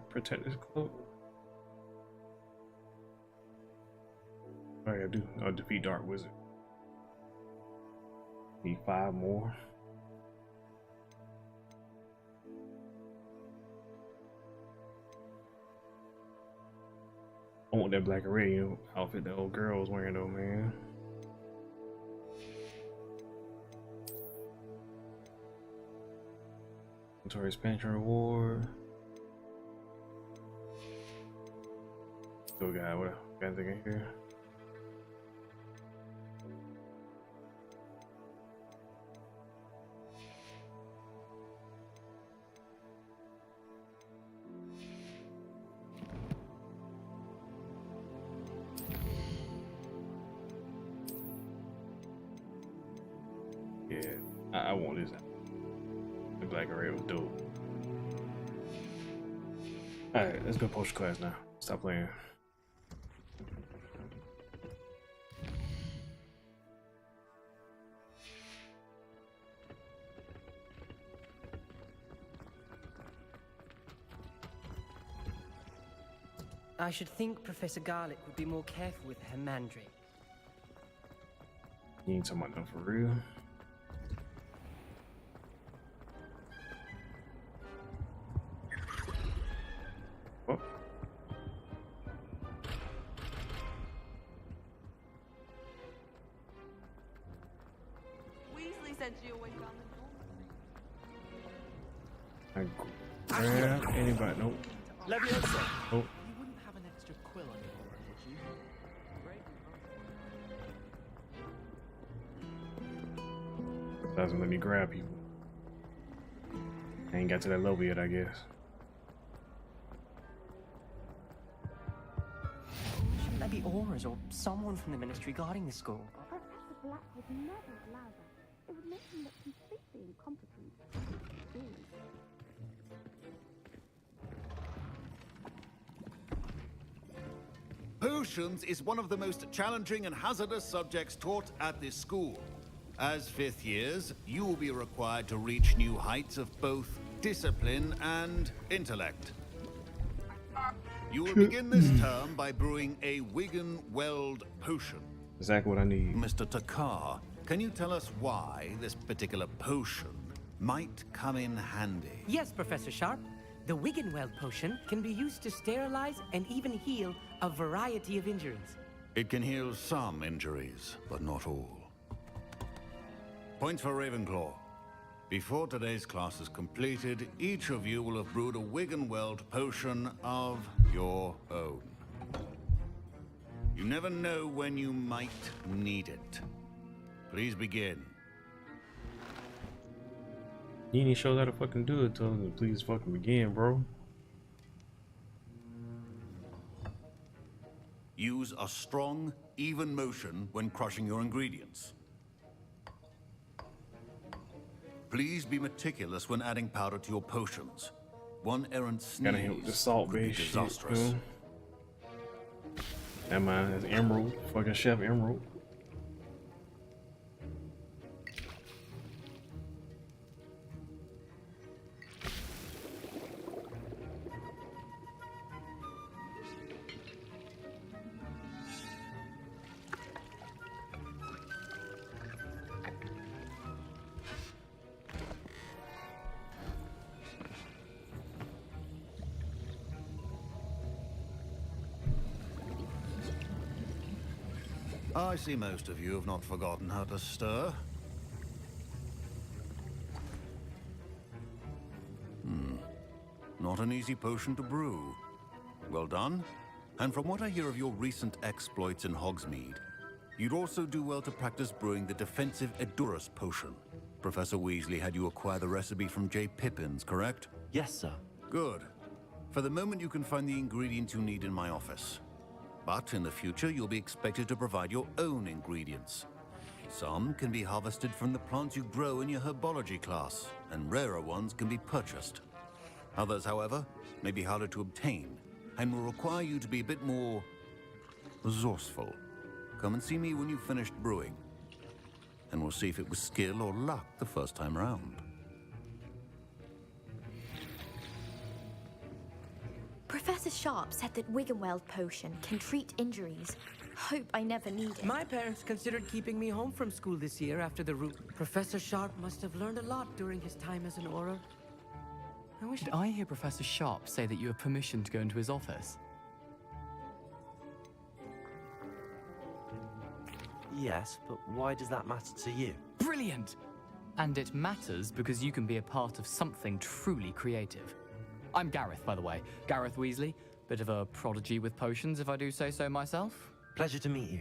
Protect this cloak. What I gotta do? Oh, defeat Dark Wizard. Need 5 more. I want that black and red, you know, outfit the old girl was wearing though, man. Inventory expansion reward. Still got what got anything in here? Yeah, I want this. The black and red was dope. Alright, let's go potion class now. Stop playing. I should think Professor Garlick would be more careful with her mandrake. You ain't talking about them for real. Oh. Weasley said she always found the door. I grab anybody. Nope. Leviosa. Nope. You wouldn't have an extra quill on your aura, would you? Doesn't let me grab people. I ain't got to that level yet, I guess. Shouldn't there be auras or someone from the ministry guarding the school? Professor Black would never allow that. It would make him look completely incompetent. Potions is one of the most challenging and hazardous subjects taught at this school. As 5th years, you will be required to reach new heights of both discipline and intellect. You will begin this term by brewing a Wigan-Weld potion. Exactly what I need. Mr. Takar, can you tell us why this particular potion might come in handy? Yes, Professor Sharp. The Wiggenweld potion can be used to sterilize and even heal a variety of injuries. It can heal some injuries, but not all. Points for Ravenclaw. Before today's class is completed, each of you will have brewed a Wiggenweld potion of your own. You never know when you might need it. Please begin. You ain't show how to fucking do it, tell them to please fucking begin, bro. Use a strong, even motion when crushing your ingredients. Please be meticulous when adding powder to your potions. One errant sneeze Gotta hit with the salt could be based shit. disastrous. That mine is Emerald, fucking Chef Emerald. I see most of you have not forgotten how to stir. Not an easy potion to brew. Well done. And from what I hear of your recent exploits in Hogsmeade, you'd also do well to practice brewing the defensive Edurus potion. Professor Weasley had you acquire the recipe from J. Pippins, correct? Yes, sir. Good. For the moment, you can find the ingredients you need in my office. But in the future, you'll be expected to provide your own ingredients. Some can be harvested from the plants you grow in your herbology class, and rarer ones can be purchased. Others, however, may be harder to obtain, and will require you to be a bit more resourceful. Come and see me when you've finished brewing, and we'll see if it was skill or luck the first time round. Professor Sharp said that Wiggenweld potion can treat injuries. Hope I never need it. My parents considered keeping me home from school this year after the root. Professor Sharp must have learned a lot during his time as an Auror. Did I hear Professor Sharp say that you have permission to go into his office? Yes, but why does that matter to you? Brilliant! And it matters because you can be a part of something truly creative. I'm Gareth, by the way. Gareth Weasley. Bit of a prodigy with potions, if I do say so myself. Pleasure to meet you.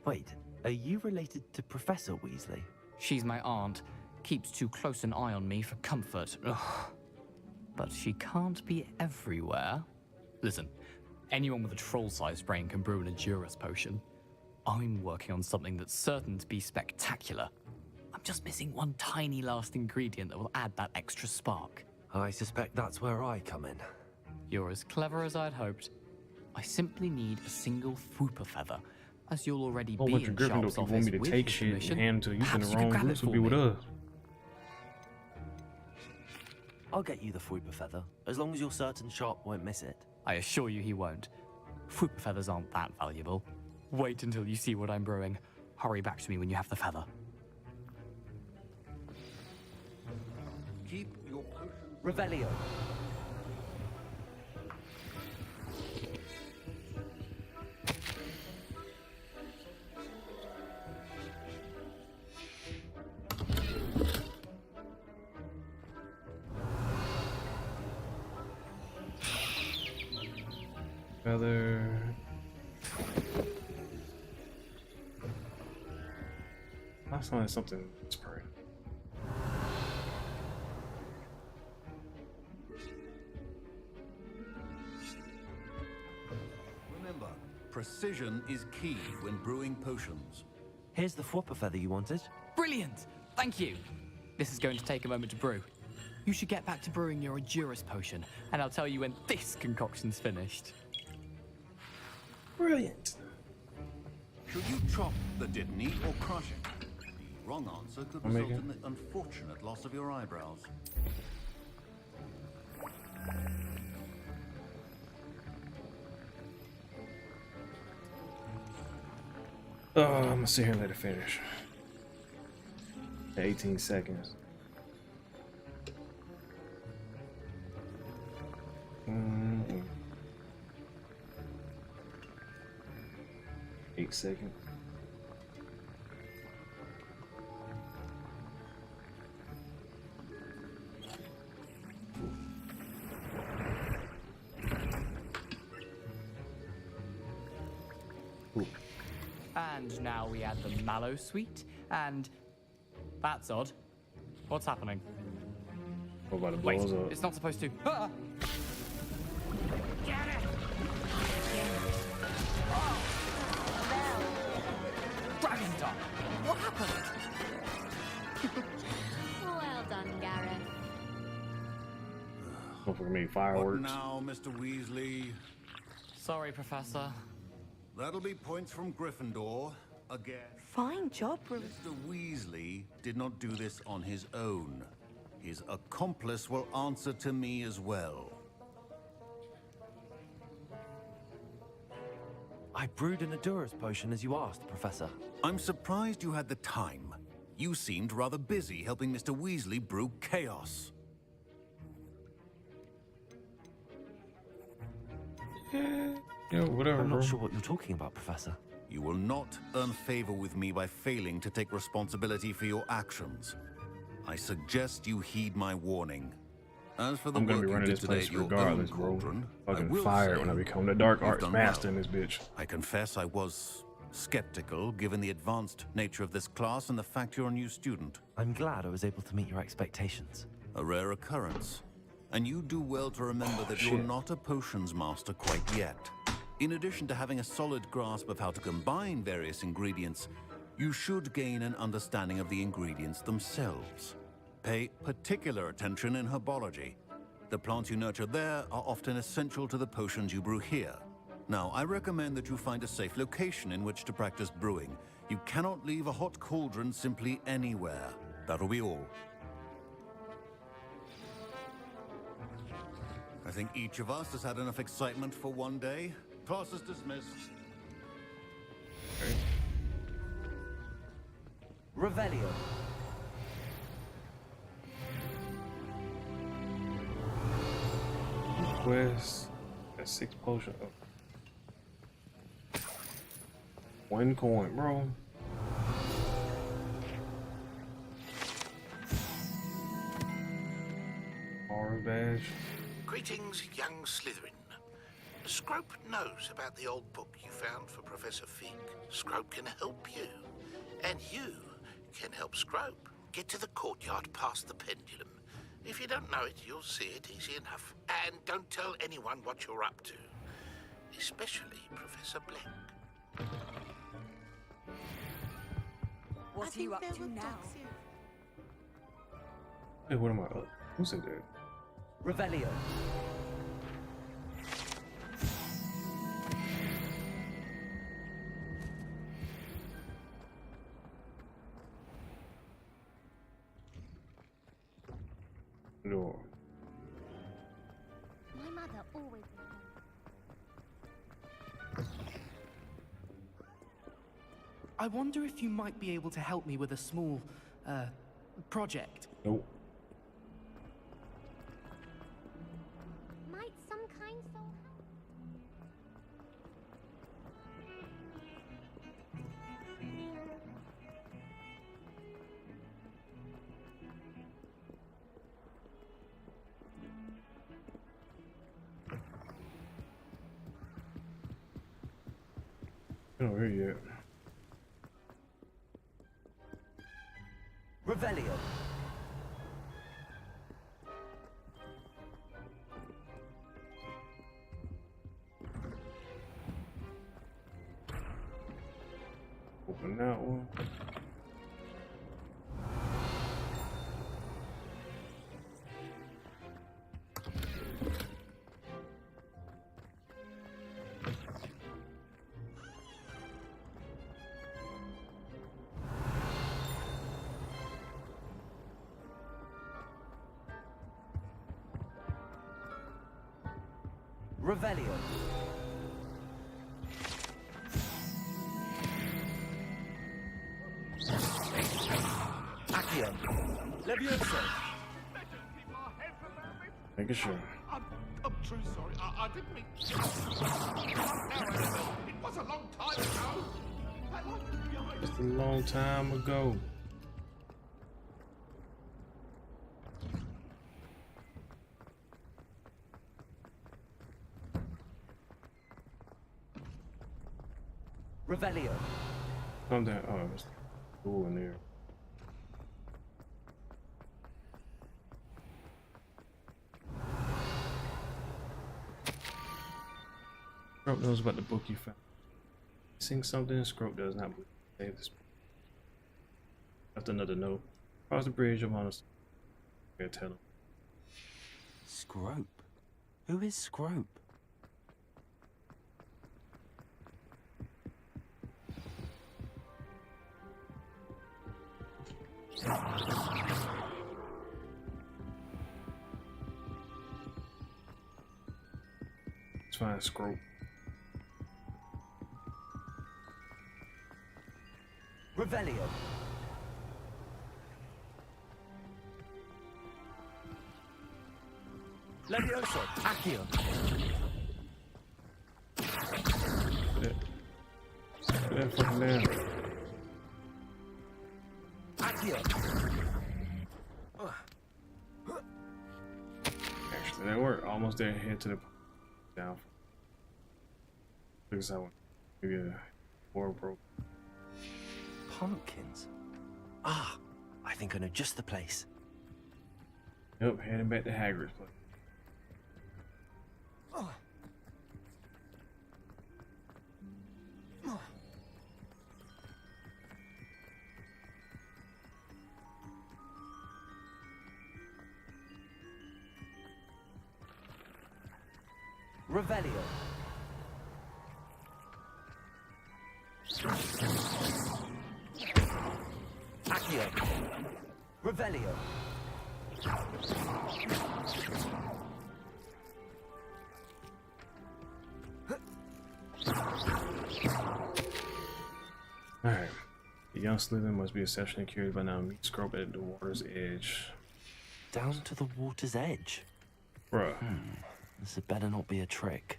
Wait, are you related to Professor Weasley? She's my aunt. Keeps too close an eye on me for comfort. Ugh. But she can't be everywhere. Listen, anyone with a troll-sized brain can brew an Edurus potion. I'm working on something that's certain to be spectacular. I'm just missing one tiny last ingredient that will add that extra spark. I suspect that's where I come in. You're as clever as I'd hoped. I simply need a single Fwooper feather, as you'll already whole be bunch in of Gryffindor Sharp's people office want me to with take his shit and permission. hand to you in Perhaps the you could wrong grab it groups would for be with me. us. I'll get you the Fwooper feather, as long as you're certain Sharp won't miss it. I assure you he won't. Fwooper feathers aren't that valuable. Wait until you see what I'm brewing. Hurry back to me when you have the feather. Keep your potions. Revelio. Feather. Last time I had something spray. Remember, precision is key when brewing potions. Here's the Fwooper feather you wanted. Brilliant! Thank you! This is going to take a moment to brew. You should get back to brewing your Edurus potion, and I'll tell you when this concoction's finished. Brilliant. Should you chop the Dittany or crush it? The wrong answer could result in the unfortunate loss of your eyebrows. Oh, I'm gonna sit here and let it finish. 18 seconds. Mm. 8 seconds. And now we add the mallow sweet, and that's odd. What's happening? What about the Wait, balls up? it's not supposed to. Ah! Get it! Dragon Dog! What happened? Well done, Gareth. Don't forget me What fireworks. now, Mr. Weasley? Sorry, Professor. That'll be points from Gryffindor again. Fine job, Mr. Weasley did not do this on his own. His accomplice will answer to me as well. I brewed an Edurus potion as you asked, Professor. I'm surprised you had the time. You seemed rather busy helping Mr. Weasley brew chaos. Yeah, whatever, I'm bro. not sure what you're talking about, Professor. You will not earn favor with me by failing to take responsibility for your actions. I suggest you heed my warning. As for the I'm gonna work be you running did this today place at your regardless, own bro. cauldron, I Fucking will fired say when I become the dark you've arts done master well. in this bitch. I confess I was skeptical, given the advanced nature of this class and the fact you're a new student. I'm glad I was able to meet your expectations. A rare occurrence. And you do well to remember that you're Shit. not a potions master quite yet. In addition to having a solid grasp of how to combine various ingredients, you should gain an understanding of the ingredients themselves. Pay particular attention in herbology. The plants you nurture there are often essential to the potions you brew here. Now, I recommend that you find a safe location in which to practice brewing. You cannot leave a hot cauldron simply anywhere. That'll be all. I think each of us has had enough excitement for one day. Class is dismissed. Okay. Revelio. Quest. Got 6 potions. Oh. 1 coin, bro. Orange badge. Greetings, young Slytherin. Scrope knows about the old book you found for Professor Fig. Scrope can help you. And you can help Scrope get to the courtyard past the pendulum. If you don't know it, you'll see it easy enough. And don't tell anyone what you're up to. Especially Professor Blank. What are you up to now? Hey, what am I up? Who said that? Revelio. No. My mother always. I wonder if you might be able to help me with a small, project. Nope. Might some kind soul help? I don't hear you yet. Revelio. Open that one. Revelio. Accio. Levioso. Making sure. I'm true sorry. I didn't mean... It was a long time ago. I love you guys. Just a long time ago. Revelio. Calm down. Oh, it's cool in there. Scrope knows about the book you found. Sing something, Scrope does not believe. Save this. Left another note. Cross the bridge, I'm honest. I'm gonna tell him. Scrope? Who is Scrope? Let's find Scrope. Revelio. Levioso. Accio. Put that fucking down. Actually, that worked. Almost there. Head to the down. Looks like maybe a more broke. Pumpkins. Ah, I think I know just the place. Yep, heading back to Hagrid's place. Revelio. Accio. Revelio. Alright. The young Slytherin must be exceptionally curious by now. Meet Scrope at the water's edge. Down to the water's edge? Bruh. This had better not be a trick.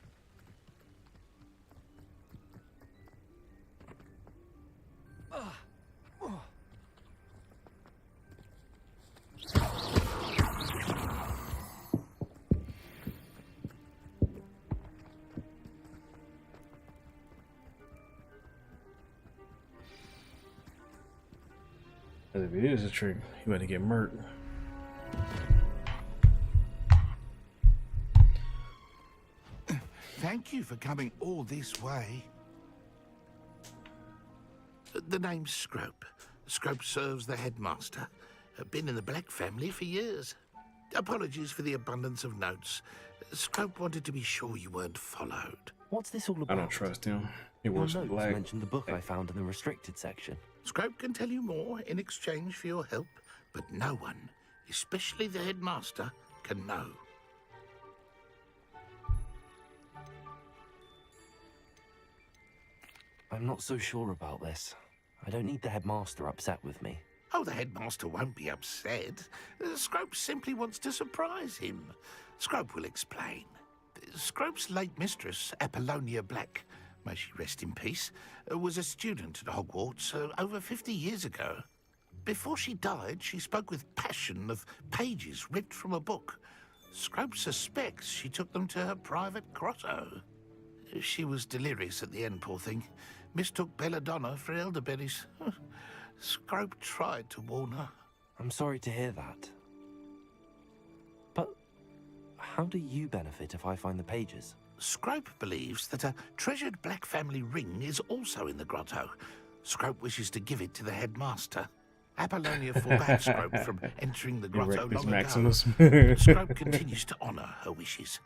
If it is a trick, you better get murked. Thank you for coming all this way. The name's Scrope. Scrope serves the headmaster. Been in the Black family for years. Apologies for the abundance of notes. Scrope wanted to be sure you weren't followed. What's this all about? I don't trust him. He Your works notes for Black. mentioned the book I found in the restricted section. Scrope can tell you more in exchange for your help, but no one, especially the headmaster, can know. I'm not so sure about this. I don't need the headmaster upset with me. Oh, the headmaster won't be upset. Scrope simply wants to surprise him. Scrope will explain. Scrope's late mistress, Apollonia Black, may she rest in peace, was a student at Hogwarts over 50 years ago. Before she died, she spoke with passion of pages ripped from a book. Scrope suspects she took them to her private grotto. She was delirious at the end, poor thing. Mistook belladonna for elderberries. Scrope tried to warn her. I'm sorry to hear that. But how do you benefit if I find the pages? Scrope believes that a treasured Black family ring is also in the grotto. Scrope wishes to give it to the headmaster. Apollonia forbade Scrope from entering the grotto long Maximus. ago. Scrope continues to honour her wishes.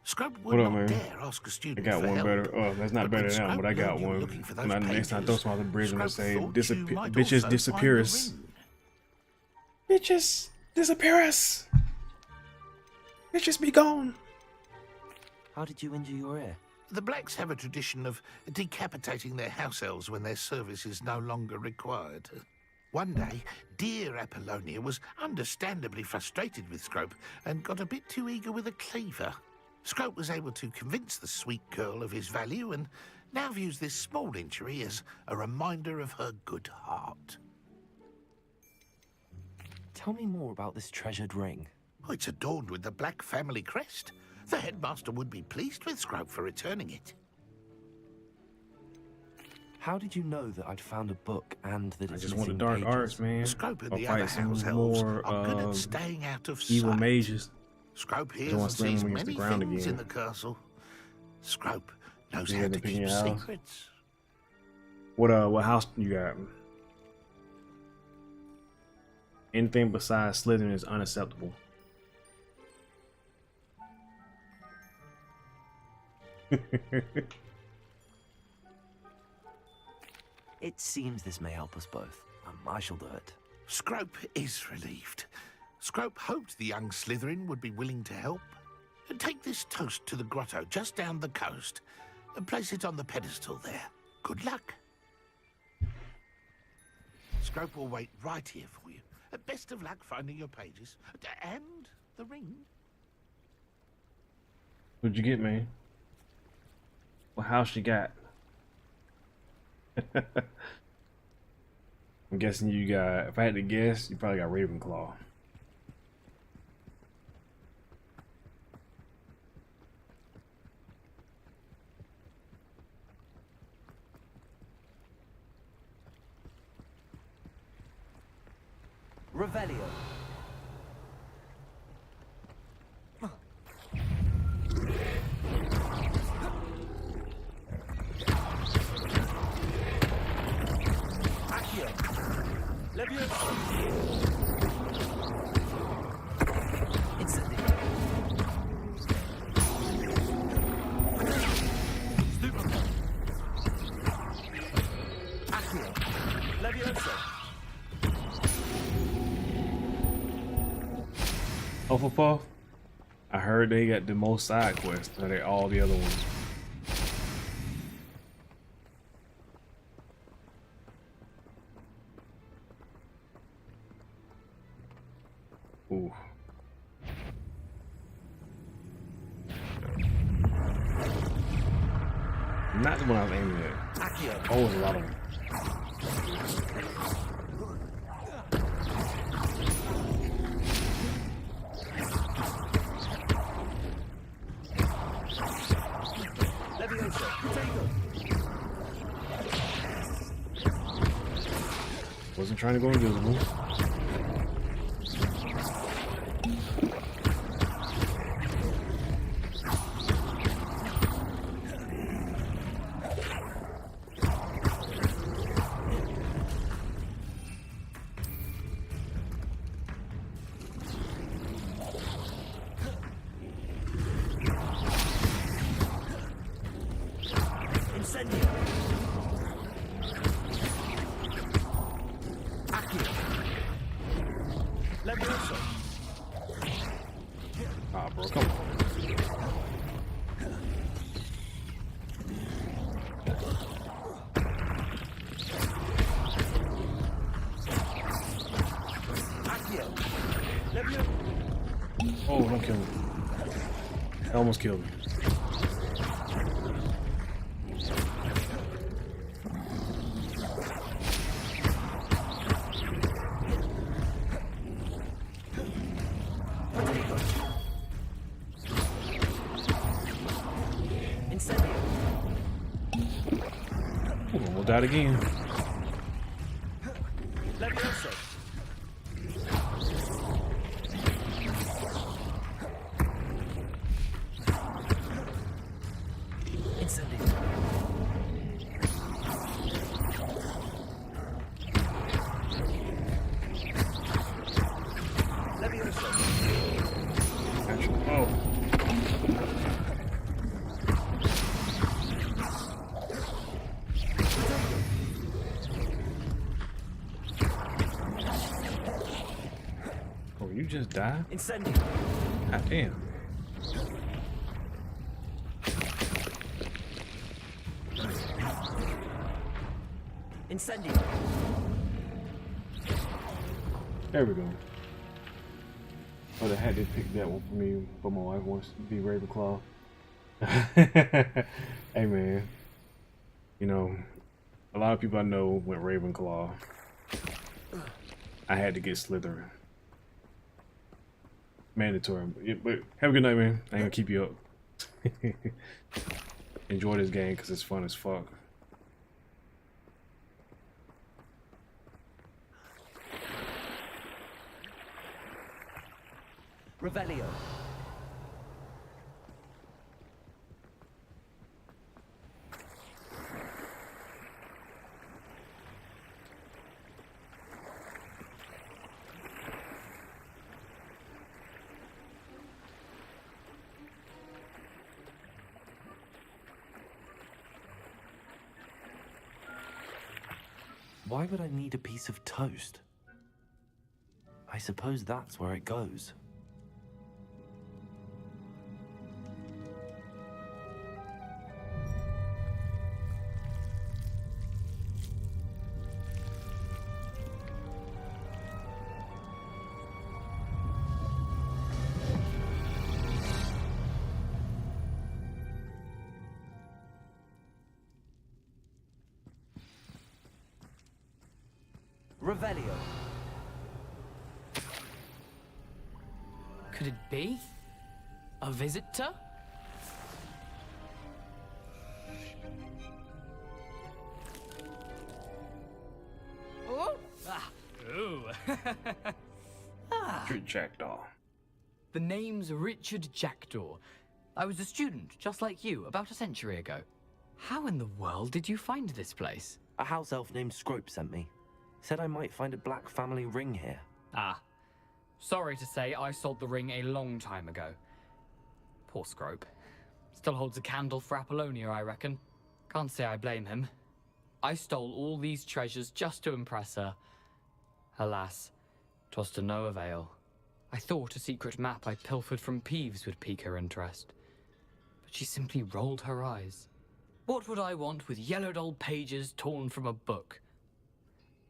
Scrope would What up, not man? dare ask a student I got for one help. better. Oh, that's not But better when now, but I Scrope got learned you were one. looking for those Next time I throw pages, some off the bridge and I Scrope say, thought you might bitches also find the disappearance. ring. Bitches disappearance. Bitches be gone. How did you injure your ear? The Blacks have a tradition of decapitating their house elves when their service is no longer required. One day, dear Apollonia was understandably frustrated with Scrope and got a bit too eager with a cleaver. Scrope was able to convince the sweet girl of his value and now views this small injury as a reminder of her good heart. Tell me more about this treasured ring. Oh, it's adorned with the Black family crest. The headmaster would be pleased with Scrope for returning it. How did you know that I'd found a book and that I it's just want the missing dark pages? arts, man. Scrope and I'll the fight other some house elves more are good at staying out of evil sight. mages. Scrope I hears don't want and to slam sees them against the many ground things again. in the castle. Scrope knows You how had to to pick keep your house? secrets. What house you got? Anything besides Slytherin is unacceptable. It seems this may help us both. I shall do it. Scrope is relieved. Scrope hoped the young Slytherin would be willing to help. Take this toast to the grotto just down the coast and place it on the pedestal there. Good luck. Scrope will wait right here for you. Best of luck finding your pages. And the ring. What'd you get, man? What house you got? I'm guessing you got, if I had to guess, you probably got Ravenclaw. Revelio. Accio. Levioso. Incendio. Stupefy. Accio. Levioso. Hufflepuff, I heard they got the most side quests than all the other ones. Ooh. Not the one I was aiming at. Oh, there's a lot of them. Wasn't trying to go invisible. Ah, bro, come on. Oh, don't kill me. I almost killed me. We'll die again. Oh. Oh, you just died? Incendio. God damn. Incendio. There we go. Oh, they had to pick that one for me, but my wife wants to be Ravenclaw. Hey man, you know, a lot of people I know went Ravenclaw. I had to get Slytherin. Mandatory. But have a good night, man. I ain't gonna keep you up. Enjoy this game because it's fun as fuck. Revelio. Why would I need a piece of toast? I suppose that's where it goes. Revelio. Could it be? A visitor? Oh! Ah! Ooh! Richard Jackdaw. The name's Richard Jackdaw. I was a student, just like you, about a century ago. How in the world did you find this place? A house elf named Scrope sent me. Said I might find a black family ring here. Ah. Sorry to say, I sold the ring a long time ago. Poor Scrope. Still holds a candle for Apollonia, I reckon. Can't say I blame him. I stole all these treasures just to impress her. Alas, 'twas to no avail. I thought a secret map I pilfered from Peeves would pique her interest. But she simply rolled her eyes. What would I want with yellowed old pages torn from a book?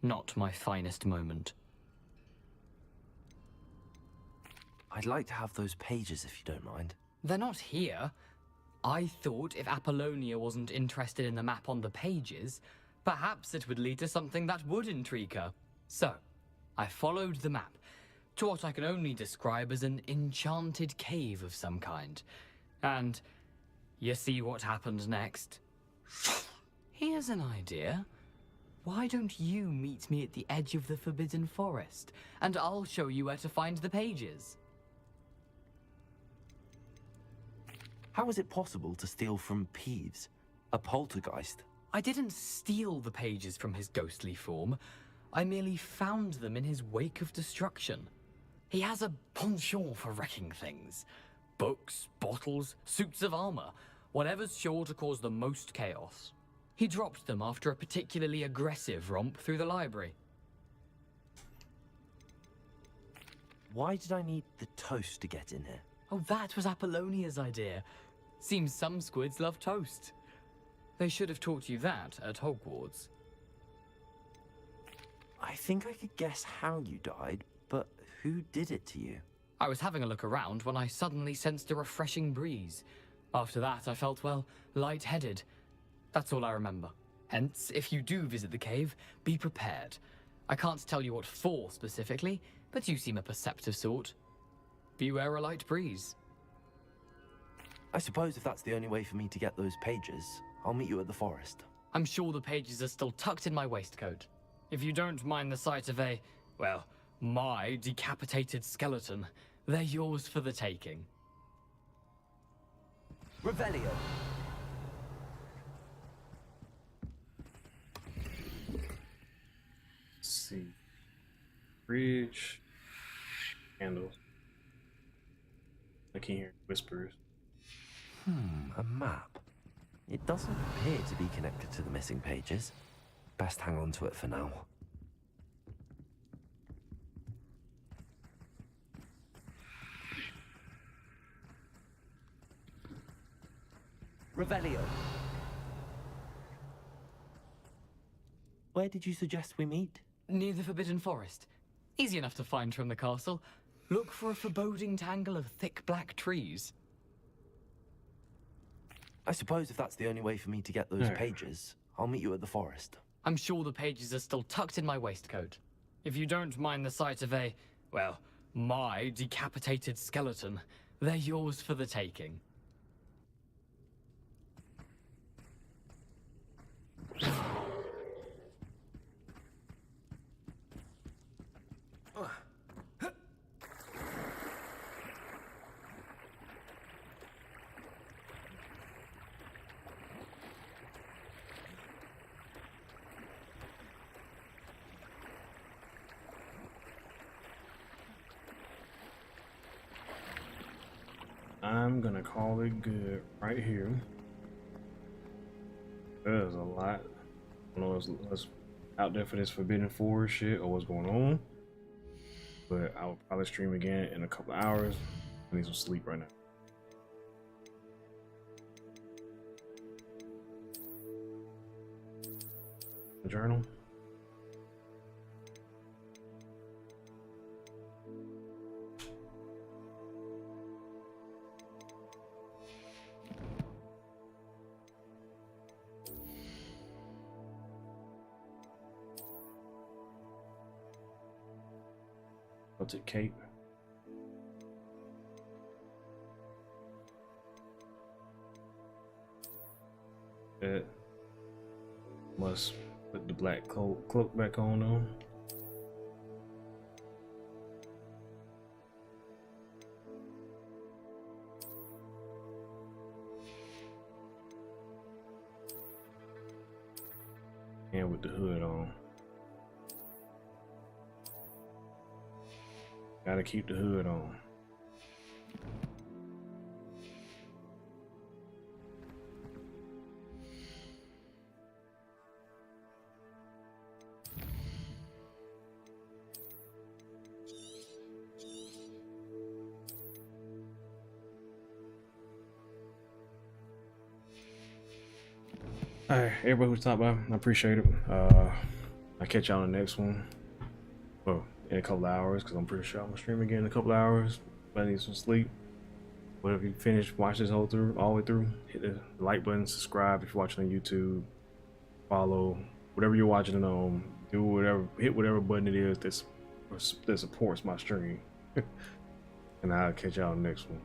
Not my finest moment. I'd like to have those pages if you don't mind. They're not here. I thought if Apollonia wasn't interested in the map on the pages, perhaps it would lead to something that would intrigue her. So, I followed the map to what I can only describe as an enchanted cave of some kind. And you see what happened next? Here's an idea. Why don't you meet me at the edge of the Forbidden Forest, and I'll show you where to find the pages. How is it possible to steal from Peeves, a poltergeist? I didn't steal the pages from his ghostly form. I merely found them in his wake of destruction. He has a penchant for wrecking things. Books, bottles, suits of armor, whatever's sure to cause the most chaos. He dropped them after a particularly aggressive romp through the library. Why did I need the toast to get in here? Oh, that was Apollonia's idea. Seems some squids love toast. They should have taught you that at Hogwarts. I think I could guess how you died, but who did it to you? I was having a look around when I suddenly sensed a refreshing breeze. After that, I felt, well, lightheaded. That's all I remember. Hence, if you do visit the cave, be prepared. I can't tell you what for specifically, but you seem a perceptive sort. Beware a light breeze. I suppose if that's the only way for me to get those pages, I'll meet you at the forest. I'm sure the pages are still tucked in my waistcoat. If you don't mind the sight of a, well, my decapitated skeleton, they're yours for the taking. Revelio. Let's see. Bridge. Candles. I can hear whispers. A map. It doesn't appear to be connected to the missing pages. Best hang on to it for now. Revelio. Where did you suggest we meet? Near the Forbidden Forest. Easy enough to find from the castle. Look for a foreboding tangle of thick black trees. I suppose if that's the only way for me to get those pages, I'll meet you at the forest. I'm sure the pages are still tucked in my waistcoat. If you don't mind the sight of a, well, my decapitated skeleton, they're yours for the taking. I'm gonna call it good right here. There's a lot. I don't know what's out there for this Forbidden Forest shit or what's going on. But I'll probably stream again in a couple of hours. I need some sleep right now. Journal. Melted cape. That must put the black cloak back on though. And with the hood on. Gotta keep the hood on. Alright, everybody who's stopped by, I appreciate it. I'll catch y'all on the next one. Well, in a couple of hours, because I'm pretty sure I'm gonna stream again in a couple of hours. But I need some sleep. But if you finish, watch this all the way through, hit the like button, subscribe if you're watching on YouTube, follow, whatever you're watching on, do whatever, hit whatever button it is that supports my stream. And I'll catch y'all on the next one.